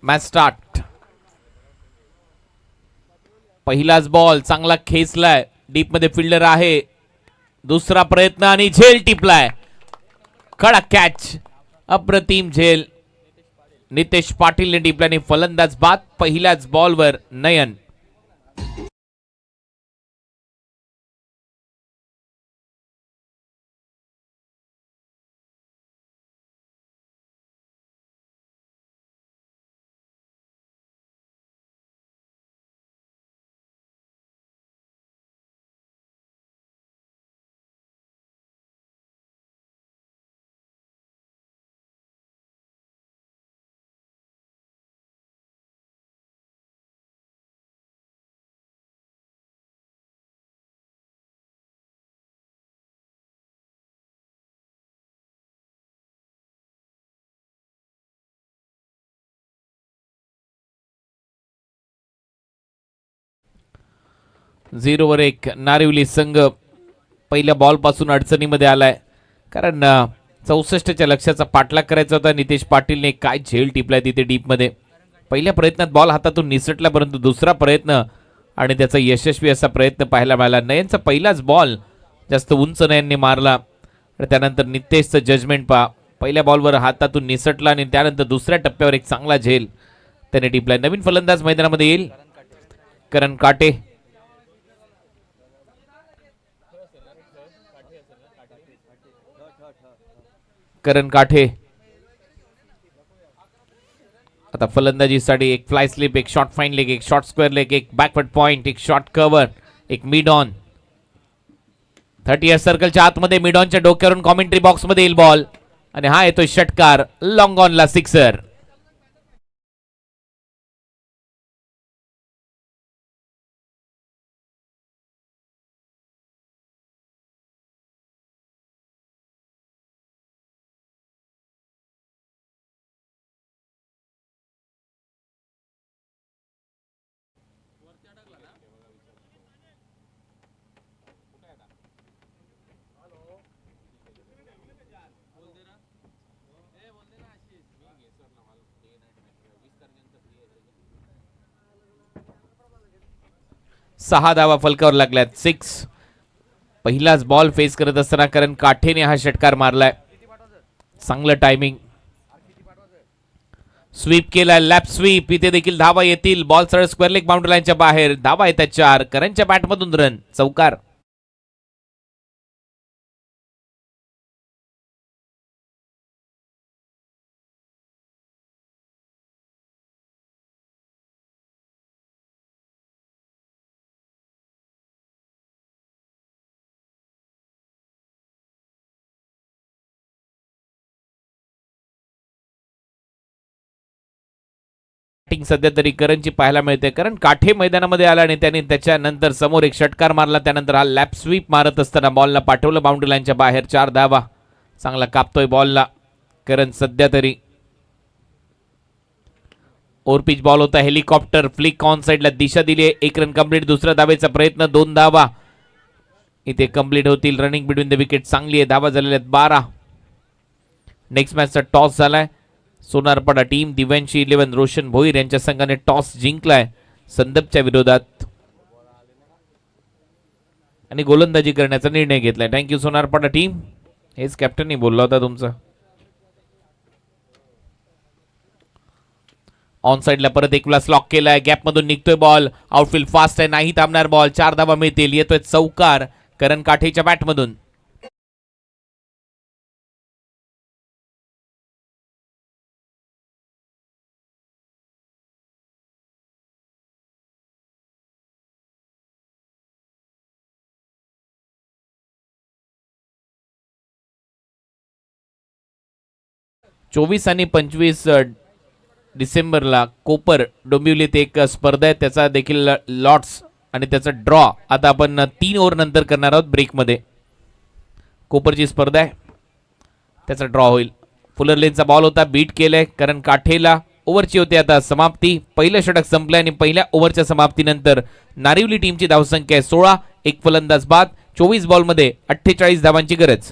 Match start. पहिलाच बॉल चांगला खेचलाय, डीप मध्ये फिल्डर आहे. दुसरा प्रयत्न आणि झेल टिपलाय. कडक कॅच, अप्रतिम झेल. नितेश पाटीलने टिपल्याने फलंदाज बाद. पहिल्याच बॉलवर नयन. झिरोवर 1. नारिवली संघ पहिल्या बॉल पासून अडचणीमध्ये आलाय, कारण 64च्या लक्ष्याचा पाठलाग करायचा होता. नितेश पाटीलने काय झेल टिपलाय तिथे डीप मध्ये. पहिल्या प्रयत्नात बॉल हातातून निसटला, परंतु दुसरा प्रयत्न आणि त्याचा यशस्वी असा प्रयत्न पाहायला मिळाला. नयनचा पहिलाच बॉल जास्त उंच नयनने मारला. त्यानंतर नितेशचं जजमेंट पहा. पहिल्या बॉलवर हातातून निसटला आणि त्यानंतर दुसऱ्या टप्प्यावर एक चांगला झेल त्याने टिपलाय. नवीन फलंदाज मैदानामध्ये येईल, करण काटे. करण काठे आता फलंदाजीसाठी. एक फ्लाय स्लिप, एक शॉर्ट फाईन लेग, एक शॉर्ट स्क्वेअर लेग, एक बॅकवर्ड पॉइंट, एक शॉर्ट कव्हर, एक मिड ऑन. 30 सर्कलच्या आतमध्ये मिड ऑनच्या डोक्यावरून कॉमेंट्री बॉक्स मध्ये येईल बॉल आणि हा येतोय षटकार. लॉंग ऑनला सिक्सर. सहा धावा फलकावर लागल्यात. 6. पहिलाच बॉल फेस करत असताना करण काठेने हा षटकार मारलाय. चांगलं टायमिंग. स्वीप केलाय, लॅप स्वीप. इथे देखील धावा येतील. बॉल सरळ स्क्वेअर लेग बाउंड्री लाईनच्या बाहेर. धावा येतात 4. करणच्या बॅटमधून रन, चौकार. बॅटिंग सध्या तरी करणची पाहायला मिळते. करण काठे मैदानामध्ये आला आणि त्याने त्याच्यानंतर समोर एक षटकार मारला. त्यानंतर हा लॅप स्वीप मारत असताना बॉलला पाठवलं बाउंड्री लाईनच्या बाहेर. 4 धावा. चांगला कापतोय बॉलला करण सध्या तरी. ओव्हरपिच बॉल होता. हेलिकॉप्टर फ्लिक ऑन साइडला दिशा दिली. 1 रन कंप्लीट. दुसऱ्या धावेचा प्रयत्न. 2 धावा इथे कंप्लीट होतील. रनिंग बिटवीन द विकेट चांगली आहे. धावा झालेल्या आहेत 12. नेक्स्ट मॅचचा टॉस झालाय. सोनारपाडा टीम दिव्यांशी 11 रोशन भोईर यांच्या संघाने टॉस जिंकलाय संदपच्या विरोधात आणि गोलंदाजी करण्याचा निर्णय घेतलाय. Thank you Sonarpada team. हेच कॅप्टननी बोलला होता तुमचा. ऑन साइडला परत एक वेळा लॉक केलाय. गॅप मधून निघतोय बॉल. आउटफील्ड फास्ट आहे. नाही थांबणार बॉल. 4 धावा मिळतील. येतोय चौकार करण काठेच्या बॅटमधून. चोवीस आणि 25 डिसेंबरला कोपर डोंबिवलीत एक स्पर्धा आहे. त्याचा देखील लॉट्स आणि त्याचा ड्रॉ आता आपण 3 ओव्हर नंतर करणार आहोत ब्रेकमध्ये. कोपरची स्पर्धा आहे त्याचा ड्रॉ होईल. फुलर लेनचा बॉल होता. बीट केलंय कारण काठेला. ओव्हरची होती आता समाप्ती. पहिलं षटक संपलंय आणि पहिल्या ओव्हरच्या समाप्तीनंतर नारिवली टीमची धावसंख्या आहे 16. एक फलंदाज बाद. 24 बॉलमध्ये 48 धावांची गरज.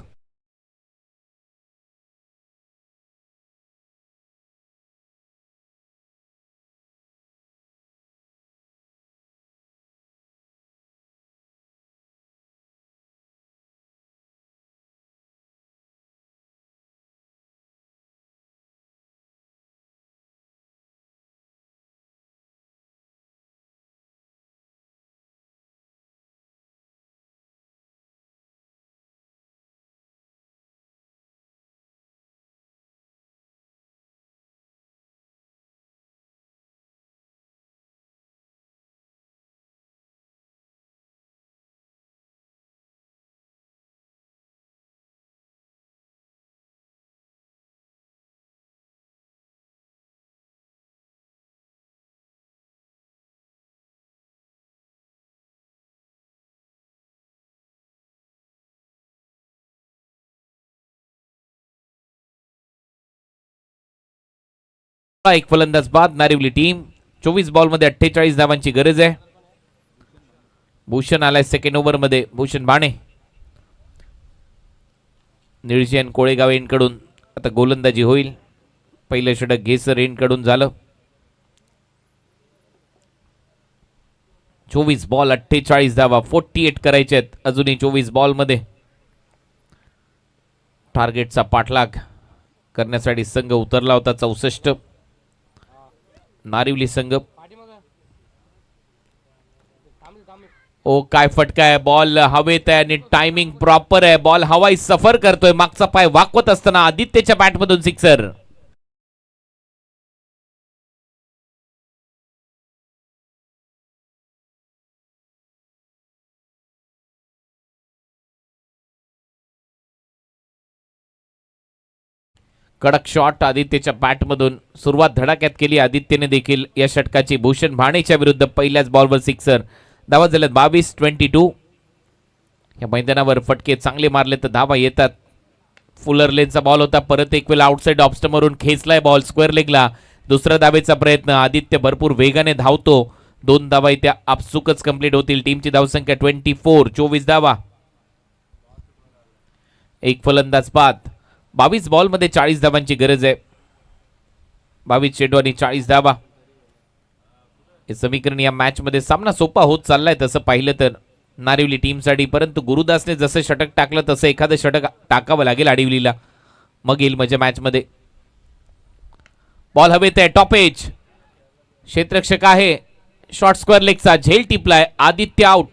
एक फलंदाज बाद. नारिवली टीम 24 बॉलमध्ये 48 धावांची गरज आहे. भूषण आलाय सेकंड ओव्हर मध्ये. भूषण बाणे. निळजी आणि कोळेगाव यांकडून आता गोलंदाजी होईल. पहिलं षटक घेसर यांकडून झालं. 24 बॉल 48 धावा. 48 करायचे आहेत अजूनही 24 बॉलमध्ये. टार्गेटचा पाठलाग करण्यासाठी संघ उतरला होता. 64 नारिवली संघ. ओ काय फटका आहे. बॉल हवेत आहे आणि टायमिंग प्रॉपर आहे. बॉल हवाई सफर करतोय. मागचा पाय वाकवत असताना आदित्यच्या बॅटमधून सिक्सर. कडक शॉट आदित्यच्या बॅटमधून. सुरुवात धडाक्यात केली आदित्यने देखील या षटकाची. भूषण भाणेच्या विरुद्ध पहिल्याच बॉलवर सिक्सर. धावा झाल्यात 22-22. या मैदानावर फटके चांगले मारले तर धावा येतात. फुलर लेनचा बॉल होता. परत एक वेळा आउटसाइड ऑफस्टमवरून खेचलाय बॉल स्क्वेअर लेगला. दुसरा धावेचा प्रयत्न. आदित्य भरपूर वेगाने धावतो. 2 धावा त्या आपसुकच कंप्लीट होतील. टीमची धावसंख्या 24. 24 धावा. एक फलंदाज बाद. 22 बॉलमध्ये 40 धावांची गरज आहे. 22 चेंडू आणि 40 धावा. हे समीकरण या मॅच मध्ये सामना सोपा होत चाललाय तसं पाहिलं तर नारिवली टीमसाठी. परंतु गुरुदासने जसं षटक टाकलं तसं एखादं षटक टाकावं लागेल आडिवलीला. मग येईल मजा मॅच मध्ये. बॉल हवेत आहे. Top edge. क्षेत्ररक्षक आहे. शॉर्ट स्क्वेअर लेगचा झेल टिपलाय. आदित्य आउट.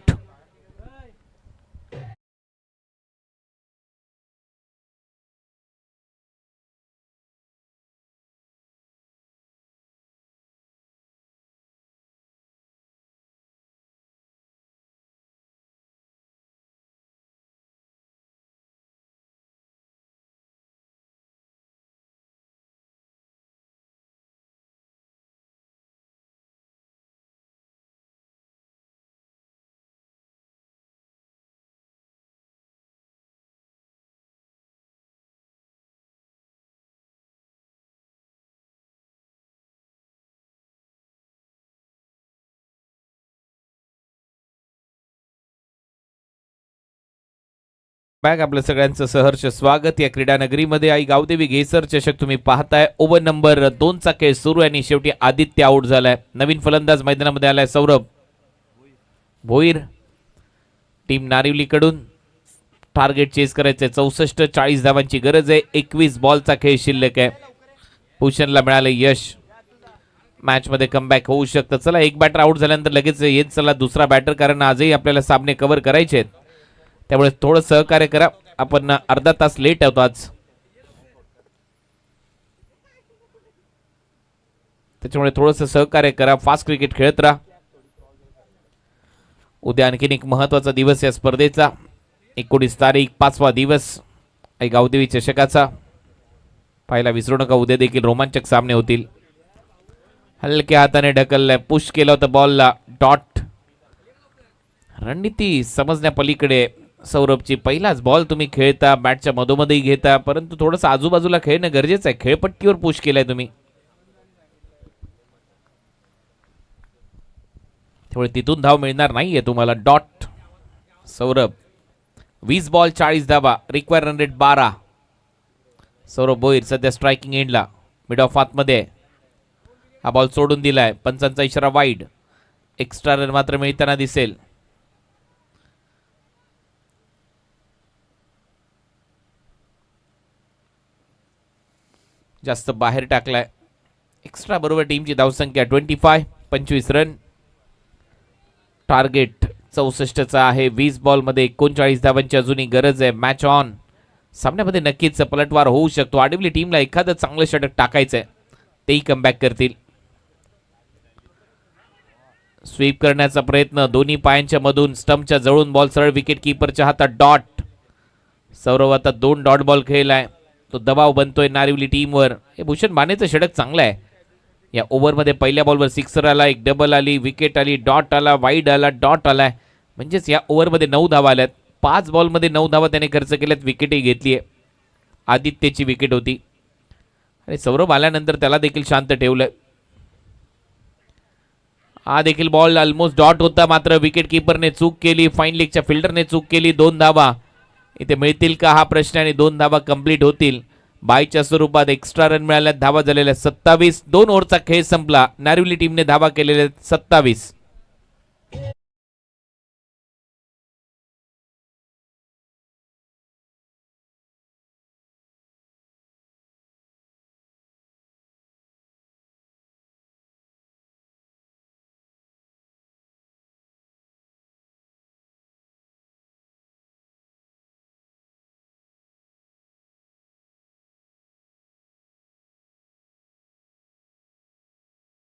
बॅक आपलं सगळ्यांचं सहर्ष स्वागत या क्रीडा नगरीमध्ये. आई गावदेवी घेसर चषक तुम्ही पाहताय. ओव्हर नंबर 2चा खेळ सुरू आहे आणि शेवटी आदित्य आउट झालाय. नवीन फलंदाज मैदानामध्ये आलाय सौरभ भोईर. टीम नारिवलीकडून टार्गेट चेस करायचंय. 64-40 धावांची गरज आहे. 21 बॉलचा खेळ शिल्लक आहे. भूषणला मिळालं यश. मॅच मध्ये कमबॅक होऊ शकतं. चला एक बॅटर आउट झाल्यानंतर लगेच येत चला दुसरा बॅटर, कारण आजही आपल्याला सामने कव्हर करायचे आहेत. त्यामुळे थोडं सहकार्य करा. आपण अर्धा तास लेट आहोत आज, त्याच्यामुळे थोडंसं सहकार्य करा. फास्ट क्रिकेट खेळत राहा. उद्या आणखीन एक महत्वाचा दिवस या स्पर्धेचा. 19 तारीख 5वा दिवस आई गावदेवी चषकाचा. पाहायला विसरू नका, उद्या देखील रोमांचक सामने होतील. हलक्या हाताने ढकललाय, पुश केलं होतं बॉलला. डॉट. रणनीती समजण्या पलीकडे सौरभची. पहिलाच बॉल तुम्ही खेळता, बॅटच्या मधोमध्येही घेता, परंतु थोडंसं आजूबाजूला खेळणं गरजेचं आहे. खेळपट्टीवर पुश केलाय तुम्ही, त्यामुळे तिथून धाव मिळणार नाहीये तुम्हाला. डॉट. सौरभ. 20 बॉल 40 धावा. Require run rate 12. Saurabh Bhoir सध्या स्ट्रायकिंग एंडला. मिड ऑफ आतमध्ये. हा बॉल सोडून दिलाय. पंचांचा इशारा वाईड. एक्स्ट्रा रन मात्र मिळताना दिसेल. जास्त बाहेर टाकलाय. एक्स्ट्रा बरोबर टीमची धावसंख्या 25. 25 रन. टार्गेट 64चा आहे. 20 बॉलमध्ये 39 धावांची अजूनही गरज आहे. Match on. सामन्यामध्ये नक्कीच पलटवार होऊ शकतो. आडवली टीमला एखादं चांगलं षटक टाकायचंय, तेही कमबॅक करतील. स्वीप करण्याचा प्रयत्न दोन्ही पायांच्या मधून. स्टंपच्या जवळून बॉल सरळ विकेट किपरच्या हातात. डॉट. सौरभ आता 2 डॉट बॉल खेळलाय. तो दबाव बनतोय नारिवली टीमवर. हे भूषण मानेचं षटक चांगलं आहे. या ओव्हरमध्ये पहिल्या बॉलवर सिक्सर आला, एक डबल आली, विकेट आली, डॉट आला, वाईड आला, डॉट आलाय. म्हणजेच या ओव्हरमध्ये 9 धावा आल्यात. 5 बॉलमध्ये 9 धावा त्याने खर्च केल्यात. विकेटही घेतली आहे. आदित्यची विकेट होती आणि सौरभ आल्यानंतर त्याला देखील शांत ठेवलंय. हा देखील बॉल ऑलमोस्ट डॉट होता, मात्र विकेट किपरने चूक केली. फाईन लीगच्या फिल्डरने चूक केली. 2 धावा इथे मिळतील का हा प्रश्न, आणि 2 धावा कंप्लीट होतील. बायच्या स्वरूपात एक्स्ट्रा रन मिळाल्यात. धावा झालेल्या 27. 2 ओव्हरचा खेळ संपला. नारिवली टीमने धावा केलेल्या 27.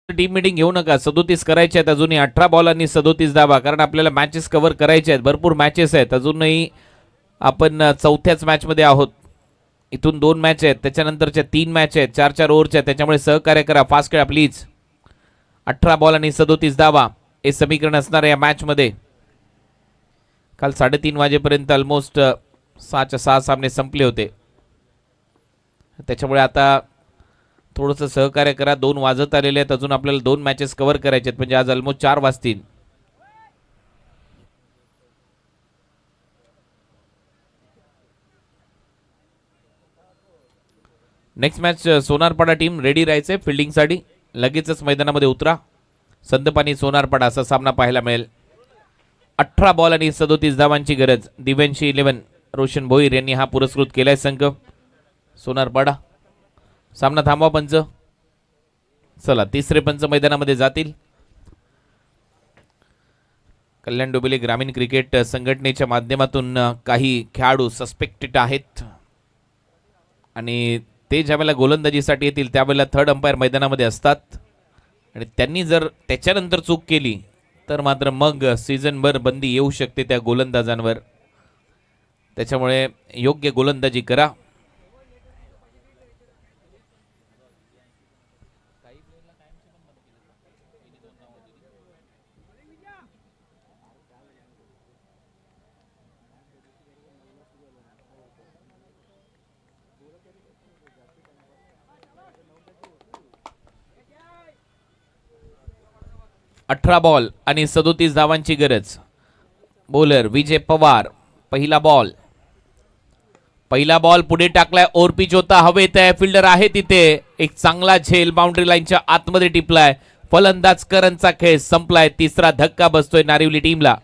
टीम मीटिंग घेऊ नका. 37 करायचे आहेत अजूनही. 18 बॉलांनी 37 धावा, कारण आपल्याला मॅचेस कव्हर करायचे आहेत. भरपूर मॅचेस आहेत अजूनही. आपण 4थ्याच मॅच मध्ये आहोत. इथून 2 मॅच आहेत, त्याच्यानंतरच्या 3 मॅच आहेत. 4-4 ओव्हरच्या आहेत. त्याच्यामुळे सहकार्य करा. फास्ट खेळा प्लीज. 18 बॉल आणि 37 धावा हे समीकरण असणार आहे या मॅच मध्ये. काल 3:30 वाजेपर्यंत ऑलमोस्ट 6च्या 6 सामने संपले होते. त्याच्यामुळे आता थोडंसं सहकार्य करा. 2 वाजत आलेले आहेत. अजून आपल्याला 2 मॅचेस कव्हर करायचे आहेत, म्हणजे आज ऑलमोस्ट 4 वाजतील. Next match Sonarpada team ready राहायचंय फिल्डिंगसाठी. लगेचच मैदानामध्ये उतरा. संदपानी सोनारपाडा असा सामना पाहायला मिळेल. 18 बॉल आणि 37 धावांची गरज. दिव्यांशी 11 रोशन भोईर यांनी हा पुरस्कृत केलाय संघ सोनारपाडा. सामना थांबवा पंच. चला तिसरे पंच मैदानामध्ये जातील. कल्याण डोंबिवली ग्रामीण क्रिकेट संघटनेच्या माध्यमातून काही खेळाडू सस्पेक्टेड आहेत आणि ते ज्यावेळेला गोलंदाजीसाठी येतील त्यावेळेला थर्ड अंपायर मैदानामध्ये असतात, आणि त्यांनी जर त्याच्यानंतर चूक केली तर मात्र मग सीझनभर बंदी येऊ शकते त्या गोलंदाजांवर. त्याच्यामुळे योग्य गोलंदाजी करा. अठरा बॉल आणि 37 धावांची गरज. बॉलर विजय पवार. पहिला बॉल पहिला बॉल पुढे टाकलाय, ओव्हर पिच होता, हवेत आहे, फिल्डर आहे तिथे, एक चांगला झेल बाउंड्री लाईनच्या आतमध्ये टिपलाय. फलंदाज करणचा खेळ संपलाय. तिसरा धक्का बसतोय नारिवली टीमला.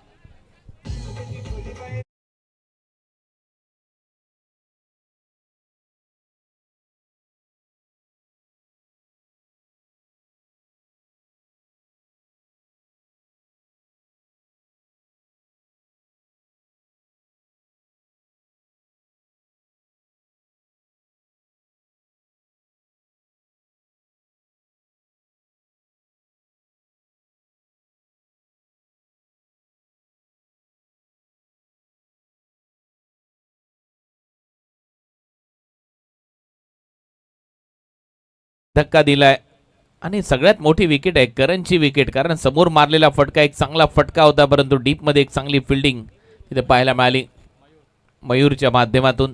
धक्का दिलाय आणि सगळ्यात मोठी विकेट आहे करणची विकेट, कारण समोर मारलेला फटका एक चांगला फटका होता, परंतु डीप मध्ये एक चांगली फिल्डिंग तिथे पाहायला मिळाली मयूरच्या माध्यमातून.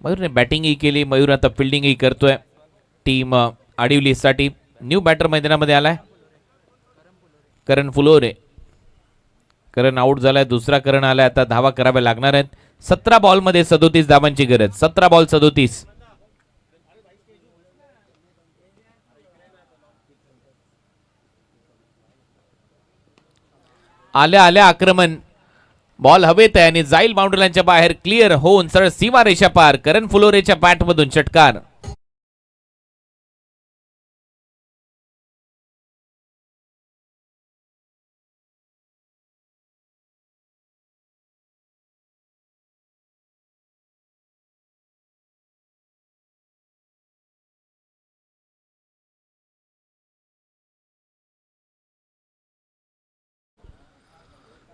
मयूरने बॅटिंगही केली, मयूर आता फिल्डिंगही करतोय. टीम आडिवलीसाठी न्यू बॅटर मैदानामध्ये आलाय करण फुलोरे. करण आउट झालाय, दुसरा करण आलाय. आता धावा कराव्या लागणार आहेत. 17 बॉलमध्ये 37 धावांची गरज. 17 बॉल 37. आल्या आल्या आक्रमण, बॉल हवेत आहे आणि जाईल बाउंड्री लाईनच्या बाहेर, क्लिअर होऊन सरळ सीमा रेषा पार. करण फुलोरेच्या बॅटमधून षटकार.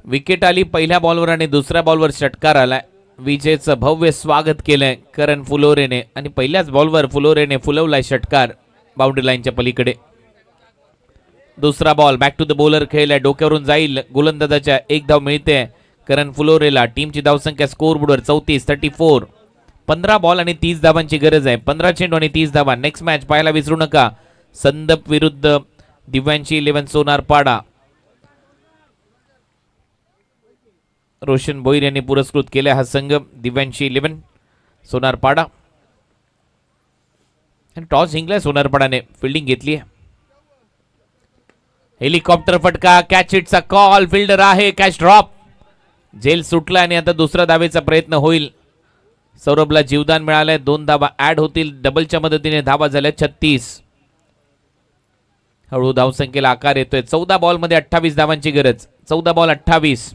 विकेट आली पहिल्या बॉलवर आणि दुसऱ्या बॉलवर षटकार आलाय. विजयचं भव्य स्वागत केलंय करण फुलोरेने आणि पहिल्याच बॉलवर फुलोरेने फुलवलाय षटकार बाउंड्री लाईनच्या पलीकडे. दुसरा ball back to the bowler खेळलाय, डोक्यावरून जाईल. गोलंदाजाच्या एक धाव मिळते करण फुलोरेला. टीमची धावसंख्या स्कोर बोर्डवर 34. 15 बॉल आणि 30 धावांची गरज आहे. 15 चेंडू आणि 30 धावा. नेक्स्ट मॅच पाहायला विसरू नका, संदप विरुद्ध दिव्यांची 11 सोनारपाडा. रोशन भोईर यांनी पुरस्कृत केला हा संघ, दिव्यांशी 11 सोनारपाडा. टॉस जिंकलाय सोनारपाडाने, फिल्डिंग घेतली आहे. हेलिकॉप्टर फटका, कॅच हिटचा कॉल, फिल्डर आहे, कॅच ड्रॉप, झेल सुटला आणि आता दुसरा धावेचा प्रयत्न होईल. सौरभला जीवदान मिळालंय, 2 धावा ऍड होतील. डबलच्या मदतीने धावा झाल्या 36. हळू धावसंख्येला आकार येतोय. 14 बॉल मध्ये 28 धावांची गरज. 14 बॉल 28.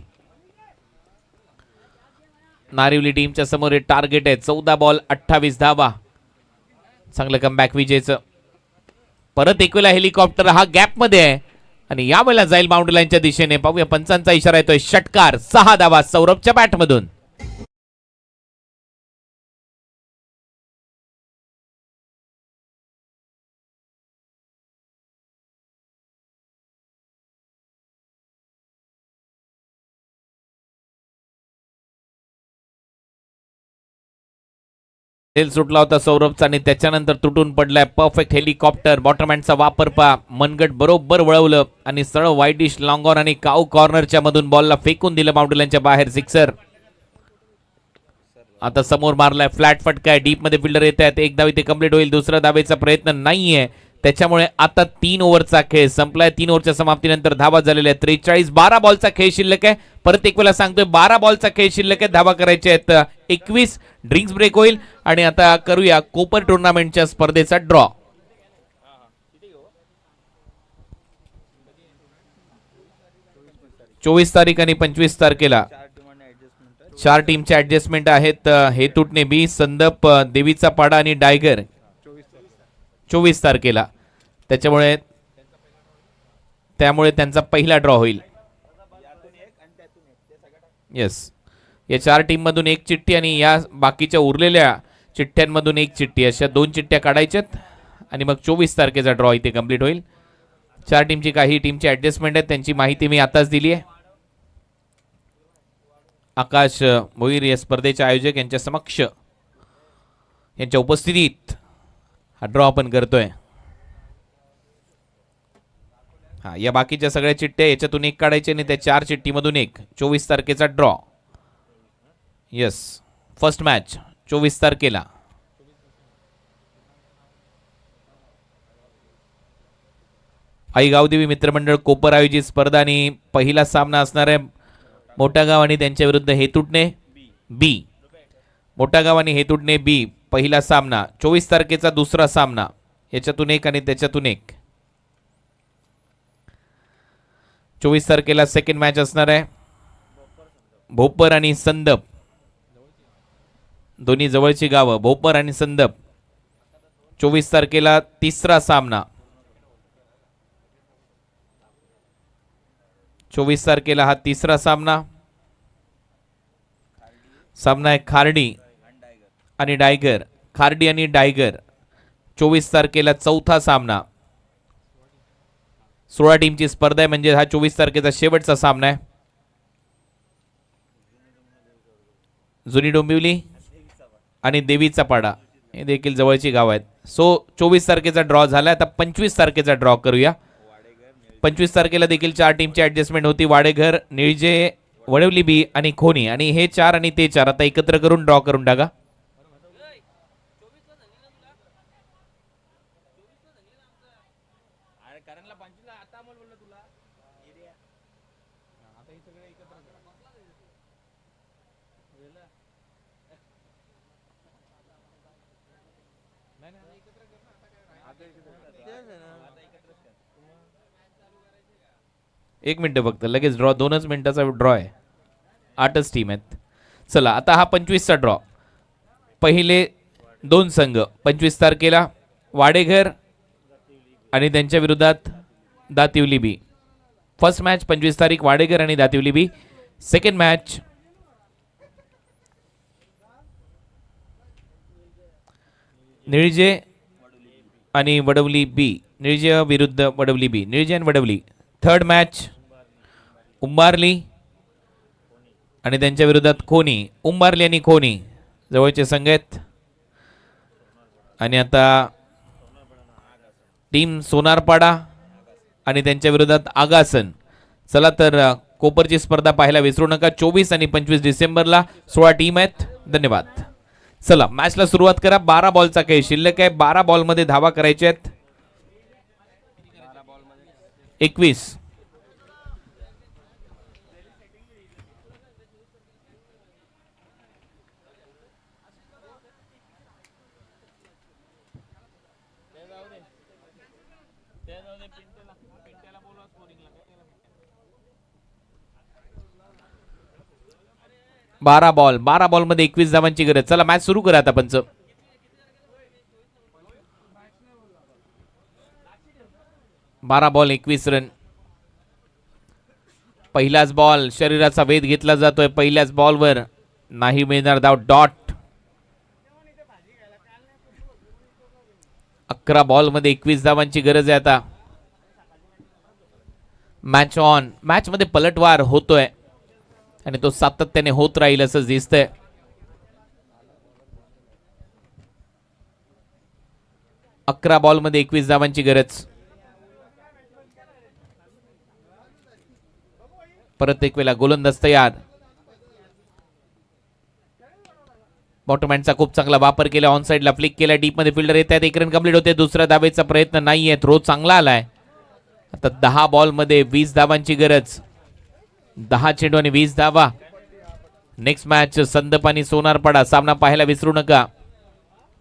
नारिवली टीमच्या समोर हे टार्गेट आहे. 14 बॉल 28 धावा. चांगलं कमबॅक विजयचं. परत एक वेळा हेलिकॉप्टर हा गॅप मध्ये आहे आणि यावेळेला जाईल बाउंड्री लाईनच्या दिशेने. पाहूया पंचांचा इशारा येतोय. षटकार. 6 धावा सौरभच्या बॅटमधून. झेल सुटला होता सौरभचा आणि त्याच्यानंतर तुटून पडलाय. Perfect helicopter. बॉटरमॅनचा वापर पा. मनगट बरोबर वळवलं आणि सरळ वाईट डिश लॉंग ऑन आणि काऊ कॉर्नरच्या मधून बॉलला फेकून दिलं बाउंड्री लाईनच्या बाहेर. सिक्सर. आता समोर मारलाय, फ्लॅट फटका आहे. डीप मध्ये फिल्डर येत आहेत. एक धाव इथे कंप्लीट होईल. दुसरा धावेचा प्रयत्न नाहीये, त्याच्यामुळे आता 3 ओव्हरचा खेळ संपलाय. 3 ओव्हरच्या समाप्तीनंतर धावा झालेल्या आहेत 43. 12 बॉलचा खेळ शिल्लक आहे. परत एक वेळा सांगतोय, 12 बॉलचा खेळ शिल्लक आहे. धावा करायच्या आहेत 21. ड्रिंक्स ब्रेक होईल आणि आता करूया कोपर टुर्नामेंटच्या स्पर्धेचा ड्रॉ. चोवीस तारीख आणि 25 तारखेला 4 टीमचे ऍडजस्टमेंट आहेत. हेतुटणे बी, संदप, देवीचा पाडा आणि डायगर 24 तारखेला. त्यामुळे त्यांचा पहिला ड्रॉ होईल. येस, या 4 टीम मधून एक चिठ्ठी आणि या बाकीच्या उरलेल्या चिठ्ठ्यांमधून एक चिठ्ठी, अशा 2 चिठ्ठ्या काढायच्यात आणि मग 24 तारखेचा ड्रॉ इथे कंप्लीट होईल. 4 टीमची काही टीमची ऍडजस्टमेंट आहेत, त्यांची माहिती मी आताच दिली आहे. आकाश भोईर या स्पर्धेचे आयोजक यांच्या समक्ष, यांच्या उपस्थितीत हा ड्रॉ आपण करतोय. हा, या बाकीच्या सगळ्या चिठ्ठ्या याच्यातून एक काढायचे आणि त्या 4 चिठ्ठीमधून एक. 24 तारखेचा ड्रॉ. येस, फर्स्ट मॅच 24 तारखेला. आई गावदेवी मित्रमंडळ कोपर आयोजित स्पर्धा आणि पहिला सामना असणार आहे मोठा गाव आणि त्यांच्या विरुद्ध हेतुटणे बी. मोठा गाव आणि हेतुटणे बी पहिला सामना. 24 तारखेचा दुसरा सामना. याच्यातून एक आणि त्याच्यातून एक. 24 तारखेला सेकंड मॅच असणार आहे भोपर आणि संदप. दोन्ही जवळची गावं भोपर आणि संदप. 24 तारखेला तिसरा सामना. 24 तारखेला हा तिसरा सामना. सामना आहे खार्डी आणि डायगर. खार्डी आणि डायगर 24 तारखेला चौथा सामना. 16 टीमची स्पर्धा आहे म्हणजे हा 24 तारखेचा शेवटचा सामना आहे. जुनी डोंबिवली आणि देवीचा पाडा हे देखील जवळची गाव आहेत. सो 24 तारखेचा ड्रॉ झाला. आता 25 तारखेचा ड्रॉ करूया. 25 तारखेला देखील 4 टीमची ऍडजस्टमेंट होती. वाडेघर, निळजे, वडवली बी आणि खोनी आणि हे 4 आणि ते 4 आता एकत्र करून ड्रॉ करून टाका. एक मिनिट फक्त लगेच ड्रॉ. 2च मिनिटाचा ड्रॉ आहे. 8च टीम आहेत. चला आता हा 25चा ड्रॉ. पहिले 2 संघ 25 तारखेला वाडेघर आणि त्यांच्या विरोधात दातिवली बी. फर्स्ट मॅच 25 तारीख वाडेघर आणि दातिवली बी. सेकंड मॅच निळजे आणि वडवली बी. निळजे विरुद्ध वडवली बी. निळजे आणि वडवली. थर्ड मॅच उंबारली आणि त्यांच्या विरोधात खोनी. उंबारली आणि खोनी जवळचे संघ आहेत. आणि आता टीम सोनारपाडा आणि त्यांच्या विरोधात आगासन. चला तर कोपरची स्पर्धा पाहायला विसरू नका. 24 आणि 25 डिसेंबरला 16 टीम आहेत. धन्यवाद. चला मॅचला सुरुवात करा. 12 बॉलचा काही शिल्लक आहे. 12 बॉलमध्ये धावा करायच्या आहेत 21. बारा बॉल मध्ये 21 धावांची गरज. चला मॅच सुरू करा आता पंच. बारा बॉल 21 रन. पहिलाच बॉल शरीराचा वेध घेतला जातोय. पहिल्याच बॉलवर नाही मिळणार धाव. डॉट. 11 बॉल मध्ये 21 धावांची गरज आहे आता. Match on. मॅच मध्ये पलटवार होतोय आणि तो सातत्याने होत राहील असं दिसतंय. अकरा बॉल मध्ये 21 धावांची गरज. परत एक वेळा गोलंदाज तयार. बॉटमॅनचा खूप चांगला वापर केला. ऑन साइडला फ्लिक केला. डीप मध्ये फिल्डर येतात. 1 रन कंप्लीट होते. दुसऱ्या धावेचा प्रयत्न नाहीये. थ्रो चांगला आलाय. आता 10 बॉल मध्ये 20 धावांची गरज. 10 चेंडू आणि 20 धावा. नेक्स्ट मॅच संदप आणि सोनारपाडा. सामना पाहायला विसरू नका.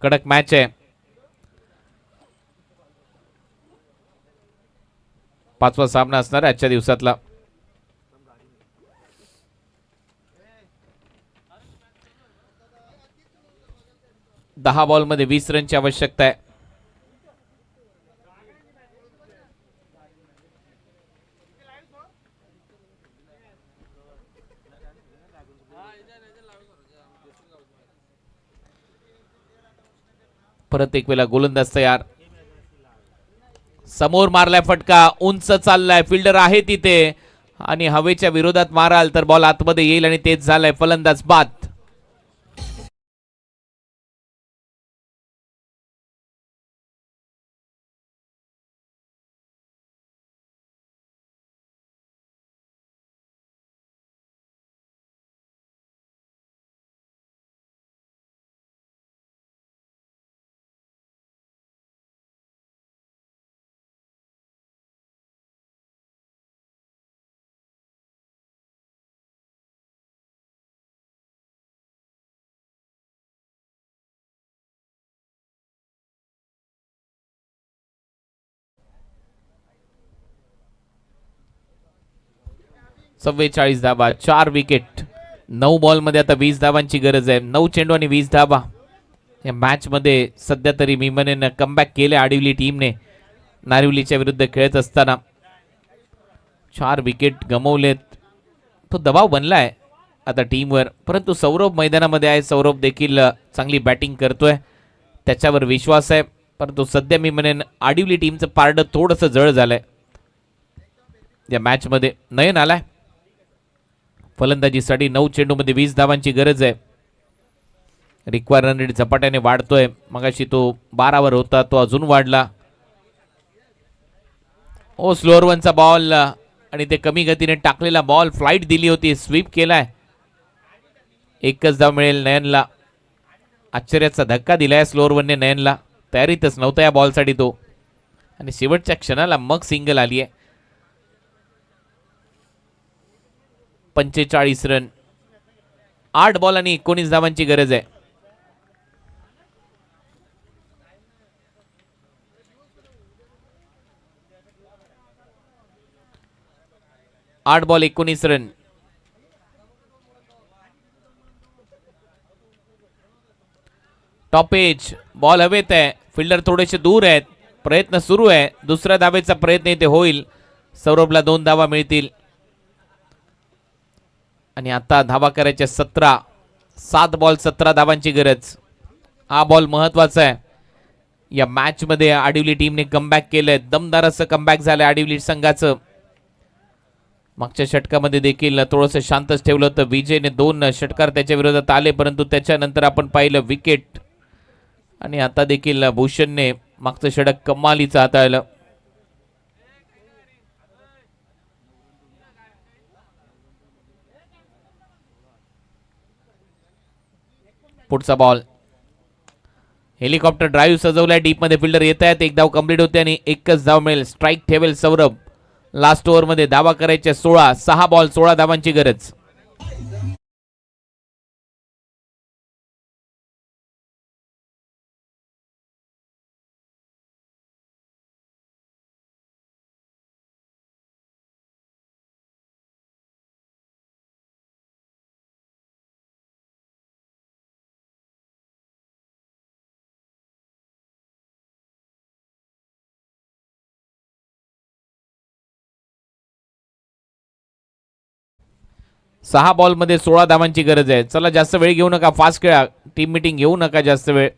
कडक मॅच आहे. 5वा सामना असणार आहे आजच्या दिवसातला. दहा बॉल मध्ये 20 रनची आवश्यकता आहे. परत एक वेळा गोलंदाज तयार. समोर मारलाय फटका. उंच चाललाय. फिल्डर आहे तिथे आणि हवेच्या विरोधात माराल तर बॉल आतमध्ये येईल आणि तेच झालंय. फलंदाज बाद. 44 धाबा, 4 विकेट. 9 बॉलमध्ये आता 20 धावांची गरज आहे. 9 चेंडू आणि 20 धाबा. या मॅच मध्ये सध्या तरी मी म्हणेन कमबॅक केले आडिवली टीमने नारिवलीच्या विरुद्ध खेळत असताना. 4 विकेट गमवलेत. तो दबाव बनलाय आता टीमवर, परंतु सौरभ मैदानामध्ये आहे. सौरभ देखील चांगली बॅटिंग करतोय, त्याच्यावर विश्वास आहे. परंतु सध्या मी म्हणेन आडिवली टीमचं पारडं थोडंसं जळ झालंय या मॅच मध्ये. नयन आलाय फलंदाजीसाठी. 9 चेंडूमध्ये 20 धावांची गरज आहे. रिक्वायर रन रेट झपाट्याने वाढतोय. मगाशी तो 12 वर होता, तो अजून वाढला. ओ स्लोअर वनचा बॉल आणि ते कमी गतीने टाकलेला बॉल, फ्लाइट दिली होती, स्वीप केलाय. एकच धाव मिळेल नयनला. आश्चर्याचा धक्का दिलाय स्लोअर वनने नयनला. तयारीतच नव्हता या बॉलसाठी तो, आणि शेवटच्या क्षणाला मग सिंगल आली आहे. 45 रन, 8 बॉल आणि 19 धावांची गरज आहे. आठ ball 19 run. Top edge ball हवेत आहे. फिल्डर थोडेसे दूर आहेत. प्रयत्न सुरू आहे. दुसऱ्या धावेचा प्रयत्न इथे होईल. सौरभला 2 धावा मिळतील. आणि आता धावा करायच्या 17. 7 बॉल 17 धावांची गरज. हा बॉल महत्वाचा आहे या मॅच मध्ये. आडिवली टीमने कमबॅक केलंय. दमदार असं कमबॅक झालंय आडिवली संघाचं. मागच्या षटकामध्ये देखील थोडंसं शांतच ठेवलं होतं. विजयने 2 षटकार त्याच्या विरोधात आले, परंतु त्याच्यानंतर आपण पाहिलं विकेट. आणि आता देखील भूषणने मागचं षटक कमालीचं हाताळलं. पुढचा बॉल, हेलिकॉप्टर ड्राईव्ह सजवलाय. डीप मध्ये फिल्डर येत आहेत. 1 धाव कंप्लीट होते आणि 1च धाव मिळेल. स्ट्राईक ठेवेल सौरभ. लास्ट ओव्हर मध्ये धावा करायच्या 16. 6 बॉल 16 धावांची गरज. सहा बॉल मध्ये 16 धावांची गरज आहे. चला जास्त वेळ घेऊ नका, फास्ट खेळा. टीम मीटिंग घेऊ नका जास्त वेळ.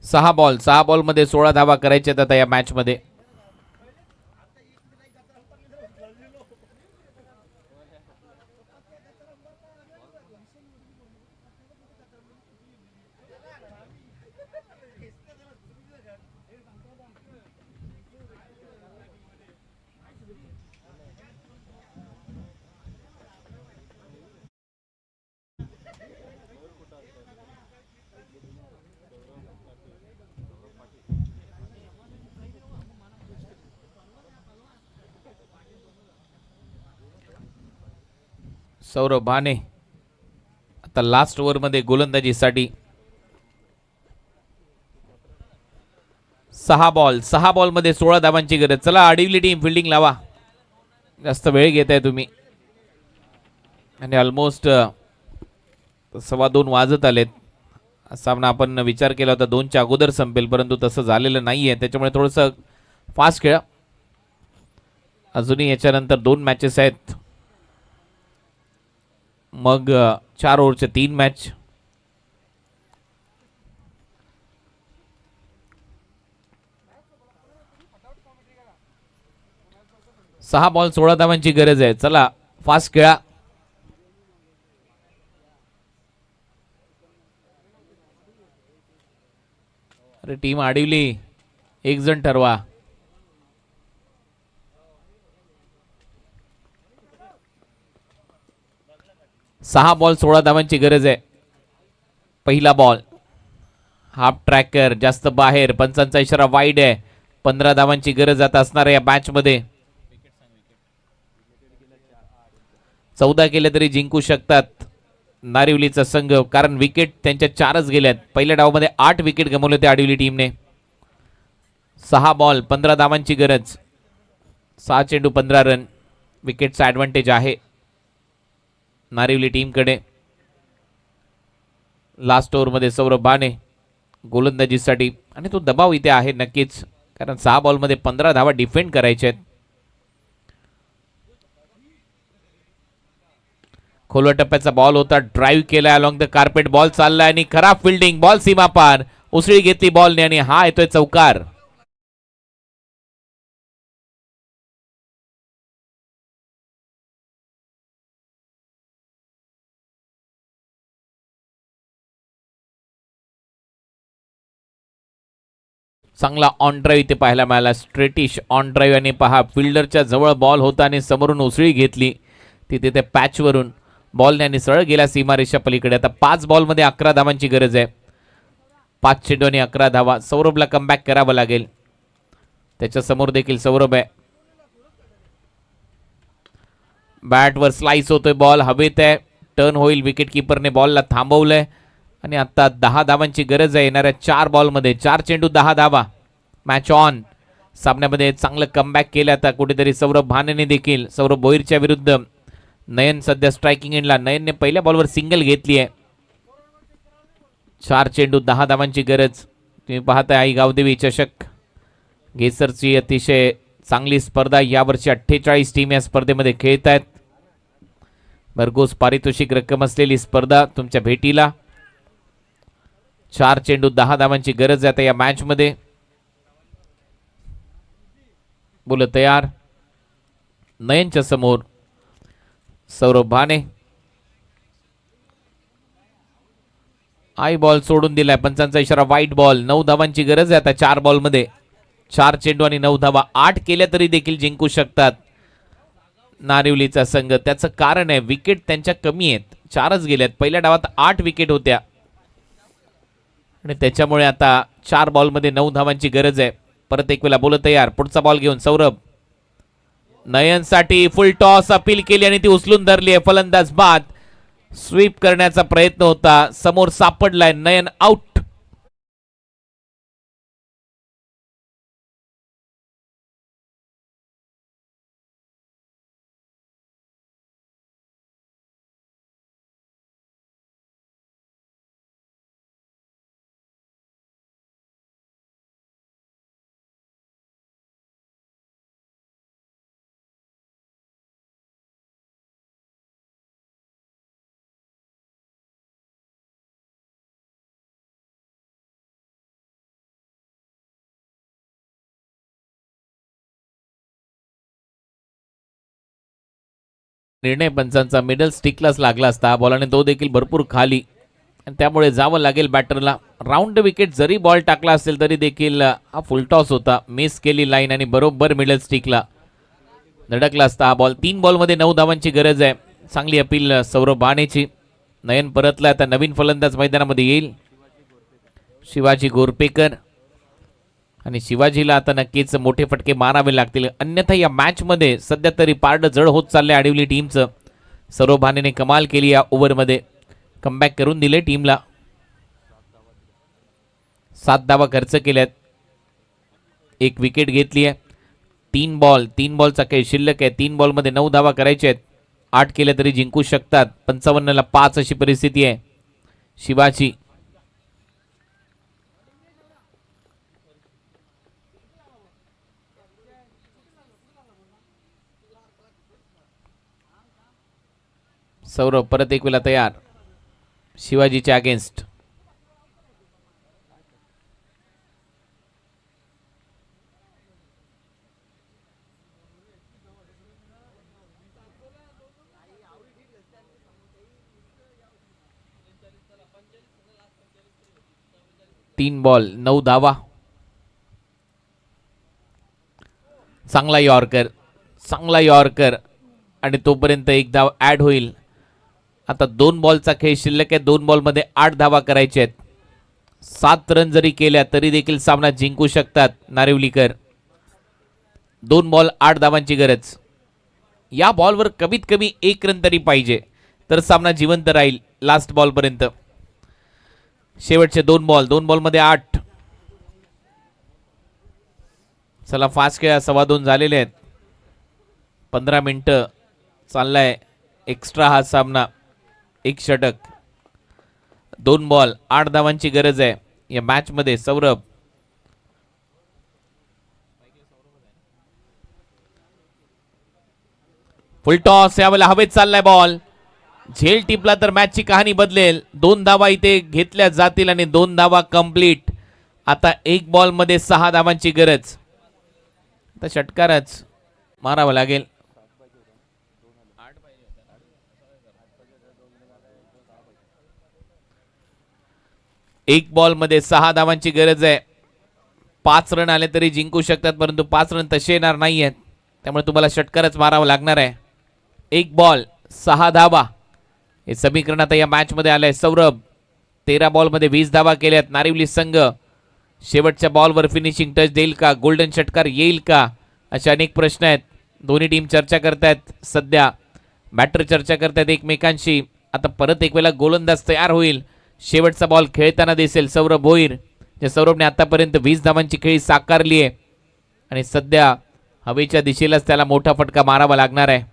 सहा बॉल मध्ये 16 धावा करायच्या आता या मॅच मध्ये. सौरभ भाने आता लास्ट ओव्हर मध्ये गोलंदाजीसाठी. 6 बॉल मध्ये 16 धावांची गरज. चला आडिवली टीम फिल्डिंग लावा, जास्त वेळ घेताय तुम्ही. आणि ऑलमोस्ट 2:15 वाजत आलेत. सामना आपण विचार केला होता 2च्या अगोदर संपेल, परंतु तसं झालेलं नाहीये. त्याच्यामुळे थोडंसं फास्ट खेळा. अजूनही याच्यानंतर 2 मॅचेस आहेत. मग 4 ओव्हरचे 3 मॅच. सहा बॉल 16 धावांची गरज आहे. चला फास्ट खेळा. अरे टीम आडिवली, एक जण ठरवा. सहा बॉल 16 धावांची गरज आहे. पहिला बॉल हाफ ट्रॅकर जास्त बाहेर, पंचांचा इशारा वाईड आहे. 15 धावांची गरज आता असणार आहे या मॅच मध्ये. 14 केले तरी जिंकू शकतात नारिवलीचा संघ, कारण विकेट त्यांच्या 4च गेल्यात. पहिल्या डावामध्ये 8 विकेट गमावले होते आडिवली टीमने. 6 बॉल 15 धावांची गरज, 6 चेंडू 15 रन. विकेटचा ॲडव्हान्टेज आहे नारिवली टीमकडे. लास्ट ओव्हरमध्ये सौरभ बाने गोलंदाजीसाठी, आणि तो दबाव इथे आहे नक्कीच, कारण 6 बॉलमध्ये 15 धावा डिफेंड करायचे आहेत. खोलवर टप्प्याचा बॉल होता, ड्राईव्ह केला अलॉंग द कार्पेट, बॉल चाललाय आणि खराब फिल्डिंग, बॉल सीमा पार, उसळी घेतली बॉलने आणि हा येतोय चौकार. चांगला ऑन ड्राईव्ह इथे पाहायला मिळाला, स्ट्रेटिश ऑन ड्राईव्ह, आणि पहा फिल्डरच्या जवळ बॉल होता आणि समोरून उसळी घेतली तिथे ते पॅचवरून बॉलने आणि सरळ गेला सीमारेषा पलीकडे. आता 5 बॉलमध्ये 11 धावांची गरज आहे. 5 चेंडू आणि 11 धावा. सौरभला कमबॅक करावं लागेल. त्याच्या समोर देखील सौरभ आहे. बॅटवर स्लाइस होतोय बॉल, हवेत आहे, टर्न होईल. विकेट किपरने बॉलला थांबवलंय आणि आता 10 धावांची गरज आहे येणाऱ्या 4 बॉलमध्ये. 4 चेंडू 10 धावा. Match on. सामन्यामध्ये चांगलं कमबॅक केलं आता कुठेतरी सौरभ भानेने देखील. सौरभ भोईरच्या विरुद्ध नयन सध्या स्ट्रायकिंग एंडला. नयनने पहिल्या बॉलवर सिंगल घेतली आहे. 4 चेंडू 10 धावांची गरज. तुम्ही पाहताय आई गावदेवी चषक गेसरची अतिशय चांगली स्पर्धा. यावर्षी 48 टीम या स्पर्धेमध्ये खेळत आहेत. भरघोस पारितोषिक रक्कम असलेली स्पर्धा तुमच्या भेटीला. 4 चेंडू 10 धावांची गरज आहे आता या मॅच मध्ये. बोल तयार. नयनच्या समोर सौरभ भाने. आई बॉल सोडून दिलाय, पंचांचा इशारा वाईट बॉल. 9 धावांची गरज आहे आता 4 बॉलमध्ये. 4 चेंडू आणि 9 धावा. 8 केल्या तरी देखील जिंकू शकतात नारिवलीचा संघ. त्याचं कारण आहे विकेट त्यांच्या कमी आहेत, 4च गेल्यात. पहिल्या डावात 8 विकेट होत्या आणि त्याच्यामुळे आता 4 बॉलमध्ये 9 धावांची गरज आहे. परत एक वेळा बोल तयार. पुढचा बॉल घेऊन सौरभ. नयनसाठी फुल टॉस अपील केली आणि ती उचलून धरली आहे. फलंदाज बाद. स्वीप करण्याचा प्रयत्न होता, समोर सापडलाय. नयन आउट. निर्णय पंचांचा मिडल स्टिकलाच लागला असता. बॉलाने तो देखील भरपूर खाली, आणि त्यामुळे जावं लागेल बॅटरला. राऊंड विकेट जरी बॉल टाकला असेल तरी देखील हा फुलटॉस होता. मिस केली लाईन आणि बरोबर मिडल स्टिकला धडकला असता हा बॉल. 3 बॉलमध्ये 9 धावांची गरज आहे. चांगली अपील सौरभ बाणेची. नयन परतला, आता नवीन फलंदाज मैदानामध्ये येईल शिवाजी गोरपेकर, आणि शिवाजीला आता नक्कीच मोठे फटके मारावे लागतील, अन्यथा या मॅच मध्ये सध्या तरी पारड जड होत चालले आडिवली टीमचं. सौरभ भानेने कमाल केली या ओव्हरमध्ये, कमबॅक करून दिले टीमला. 7 धावा खर्च केल्यात, 1 विकेट घेतली आहे. 3 बॉलचा काही शिल्लक आहे. 3 बॉलमध्ये 9 धावा करायचे आहेत. 8 केले तरी जिंकू शकतात. 55ला 5 अशी परिस्थिती आहे. शिवाजी सौरभ परत एक वेळा तयार शिवाजीच्या अगेन्स्ट. तीन बॉल 9 धावा. चांगला यॉर्कर आणि तोपर्यंत 1 धाव ऍड होईल. आता 2 बॉलचा खेळ शिल्लक आहे. 2 बॉलमध्ये 8 धावा करायचे आहेत. 7 रन जरी केल्या तरी देखील सामना जिंकू शकतात नारिवलीकर. 2 बॉल 8 धावांची गरज. या बॉलवर कमीत कमी 1 रन तरी पाहिजे तर सामना जिवंत राहील लास्ट बॉल पर्यंत. शेवटचे 2 बॉलमध्ये 8. चला फास्ट खेळा. 2:15 झालेले आहेत. 15 मिनिटं चाललाय एक्स्ट्रा हा सामना. 1 षटक. 2 बॉल 8 धावांची गरज आहे या मॅच मध्ये. सौरभ फुल टॉस. यावेळेला हवेत चाललाय बॉल. झेल टिपला तर मॅचची कहाणी बदलेल. 2 धावा इथे घेतल्या जातील आणि 2 धावा कंप्लीट. आता 1 बॉल मध्ये 6 धावांची गरज. आता षटकारच मारावं लागेल. 1 बॉल मध्ये 6 धावांची गरज आहे. 5 रन आले तरी जिंकू शकतात परंतु 5 रन तसे येणार नाही आहेत. त्यामुळे तुम्हाला षटकारच मारावं लागणार आहे. 1 बॉल 6 धावा हे समीकरण आता या मॅच मध्ये आलंय. सौरभ 13 बॉलमध्ये 20 धावा केल्यात. नारिवली संघ शेवटच्या बॉलवर फिनिशिंग टच देईल का? गोल्डन षटकार येईल का? असे अनेक प्रश्न आहेत. दोन्ही टीम चर्चा करतायत. सध्या बॅटर चर्चा करतायत एकमेकांशी. आता परत एक वेळेला गोलंदाज तयार होईल. शेवटचा बॉल खेळताना दिसेल सौरभ भोईर. जे सौरभने आतापर्यंत 20 धावांची खेळी साकारली आहे आणि सध्या हवेच्या दिशेलाच त्याला मोठा फटका मारावा लागणार आहे.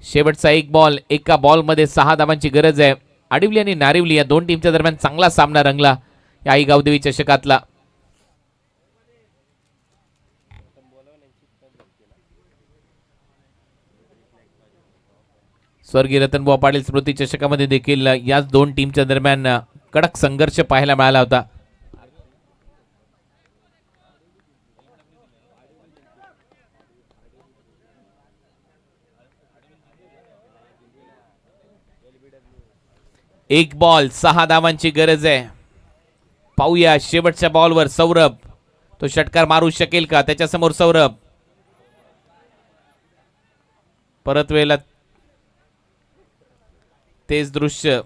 शेवटचा 1 बॉल. एका बॉलमध्ये 6 धावांची गरज आहे. आडिवली आणि नारिवली या 2 टीमच्या दरम्यान चांगला सामना रंगला या आई गावदेवी चषकातला. स्वर्गीय रतनबुवा पाटील स्मृती चषकामध्ये देखील याच 2 टीमच्या दरम्यान कडक संघर्ष पाहायला मिळाला होता. एक बॉल 6 धावांची गरज आहे. पाहूया शेवटच्या बॉलवर सौरभ तो षटकार मारू शकेल का? त्याच्यासमोर सौरभ. परत वेळेला तेच दृश्य.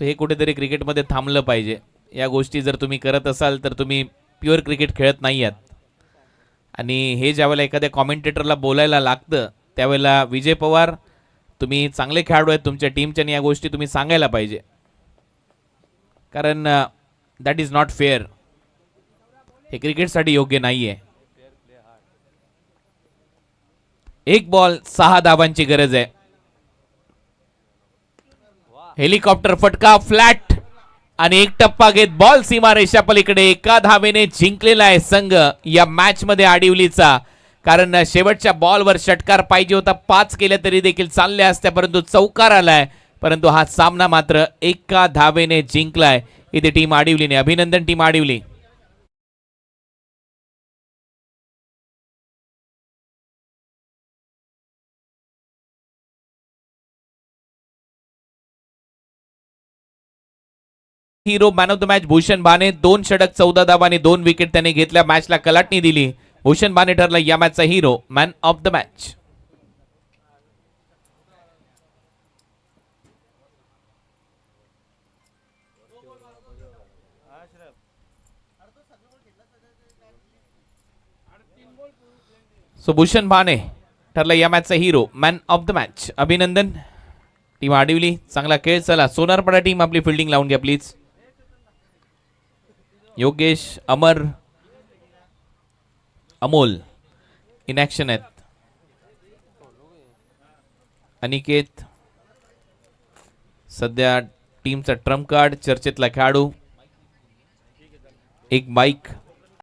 हे कुठेतरी क्रिकेटमध्ये थांबलं पाहिजे. या गोष्टी जर तुम्ही करत असाल तर तुम्ही प्युअर क्रिकेट खेळत नाही आहात. आणि हे ज्यावेळेला एखाद्या कॉमेंटेटरला बोलायला लागतं त्यावेळेला विजय पवार तुम्ही चांगले खेळाडू आहेत तुमच्या टीमच्या आणि या गोष्टी तुम्ही सांगायला पाहिजे. कारण दॅट इज नॉट फेअर. हे क्रिकेटसाठी योग्य नाहीये. 1 बॉल 6 धावांची गरज आहे. हेलिकॉप्टर फटका फ्लॅट आणि 1 टप्पा घेत बॉल सीमारेषा पलीकडे. 1 धावेने जिंकलेला आहे संघ या मॅच मध्ये आडिवलीचा. कारण शेवटच्या बॉलवर षटकार पाहिजे होता. 5 केले तरी देखील चालले असत्या परंतु चौकार आलाय. परंतु हा सामना मात्र 1 धावेने जिंकलाय इथे टीम आडिवलीने. अभिनंदन team Adivali. Hero man of the match Bhushan बाने. 2 षटक 14 धावा आणि 2 विकेट त्याने घेतल्या. मॅचला कलाटणी दिली. भूषण बाने ठरला या मॅचचा hero, man of the match. So Bhushan Bane ठरला या मॅचचा hero, man of the match. अभिनंदन टीम आडिवली. चांगला खेळ. चला सोनारपाडा टीम आपली फिल्डिंग लावून घ्या please. Yogesh, Amar, Amol in action आहेत. अनिकेत सध्या टीमचा ट्रम्प कार्ड, चर्चेतला खेळाडू. एक बाईक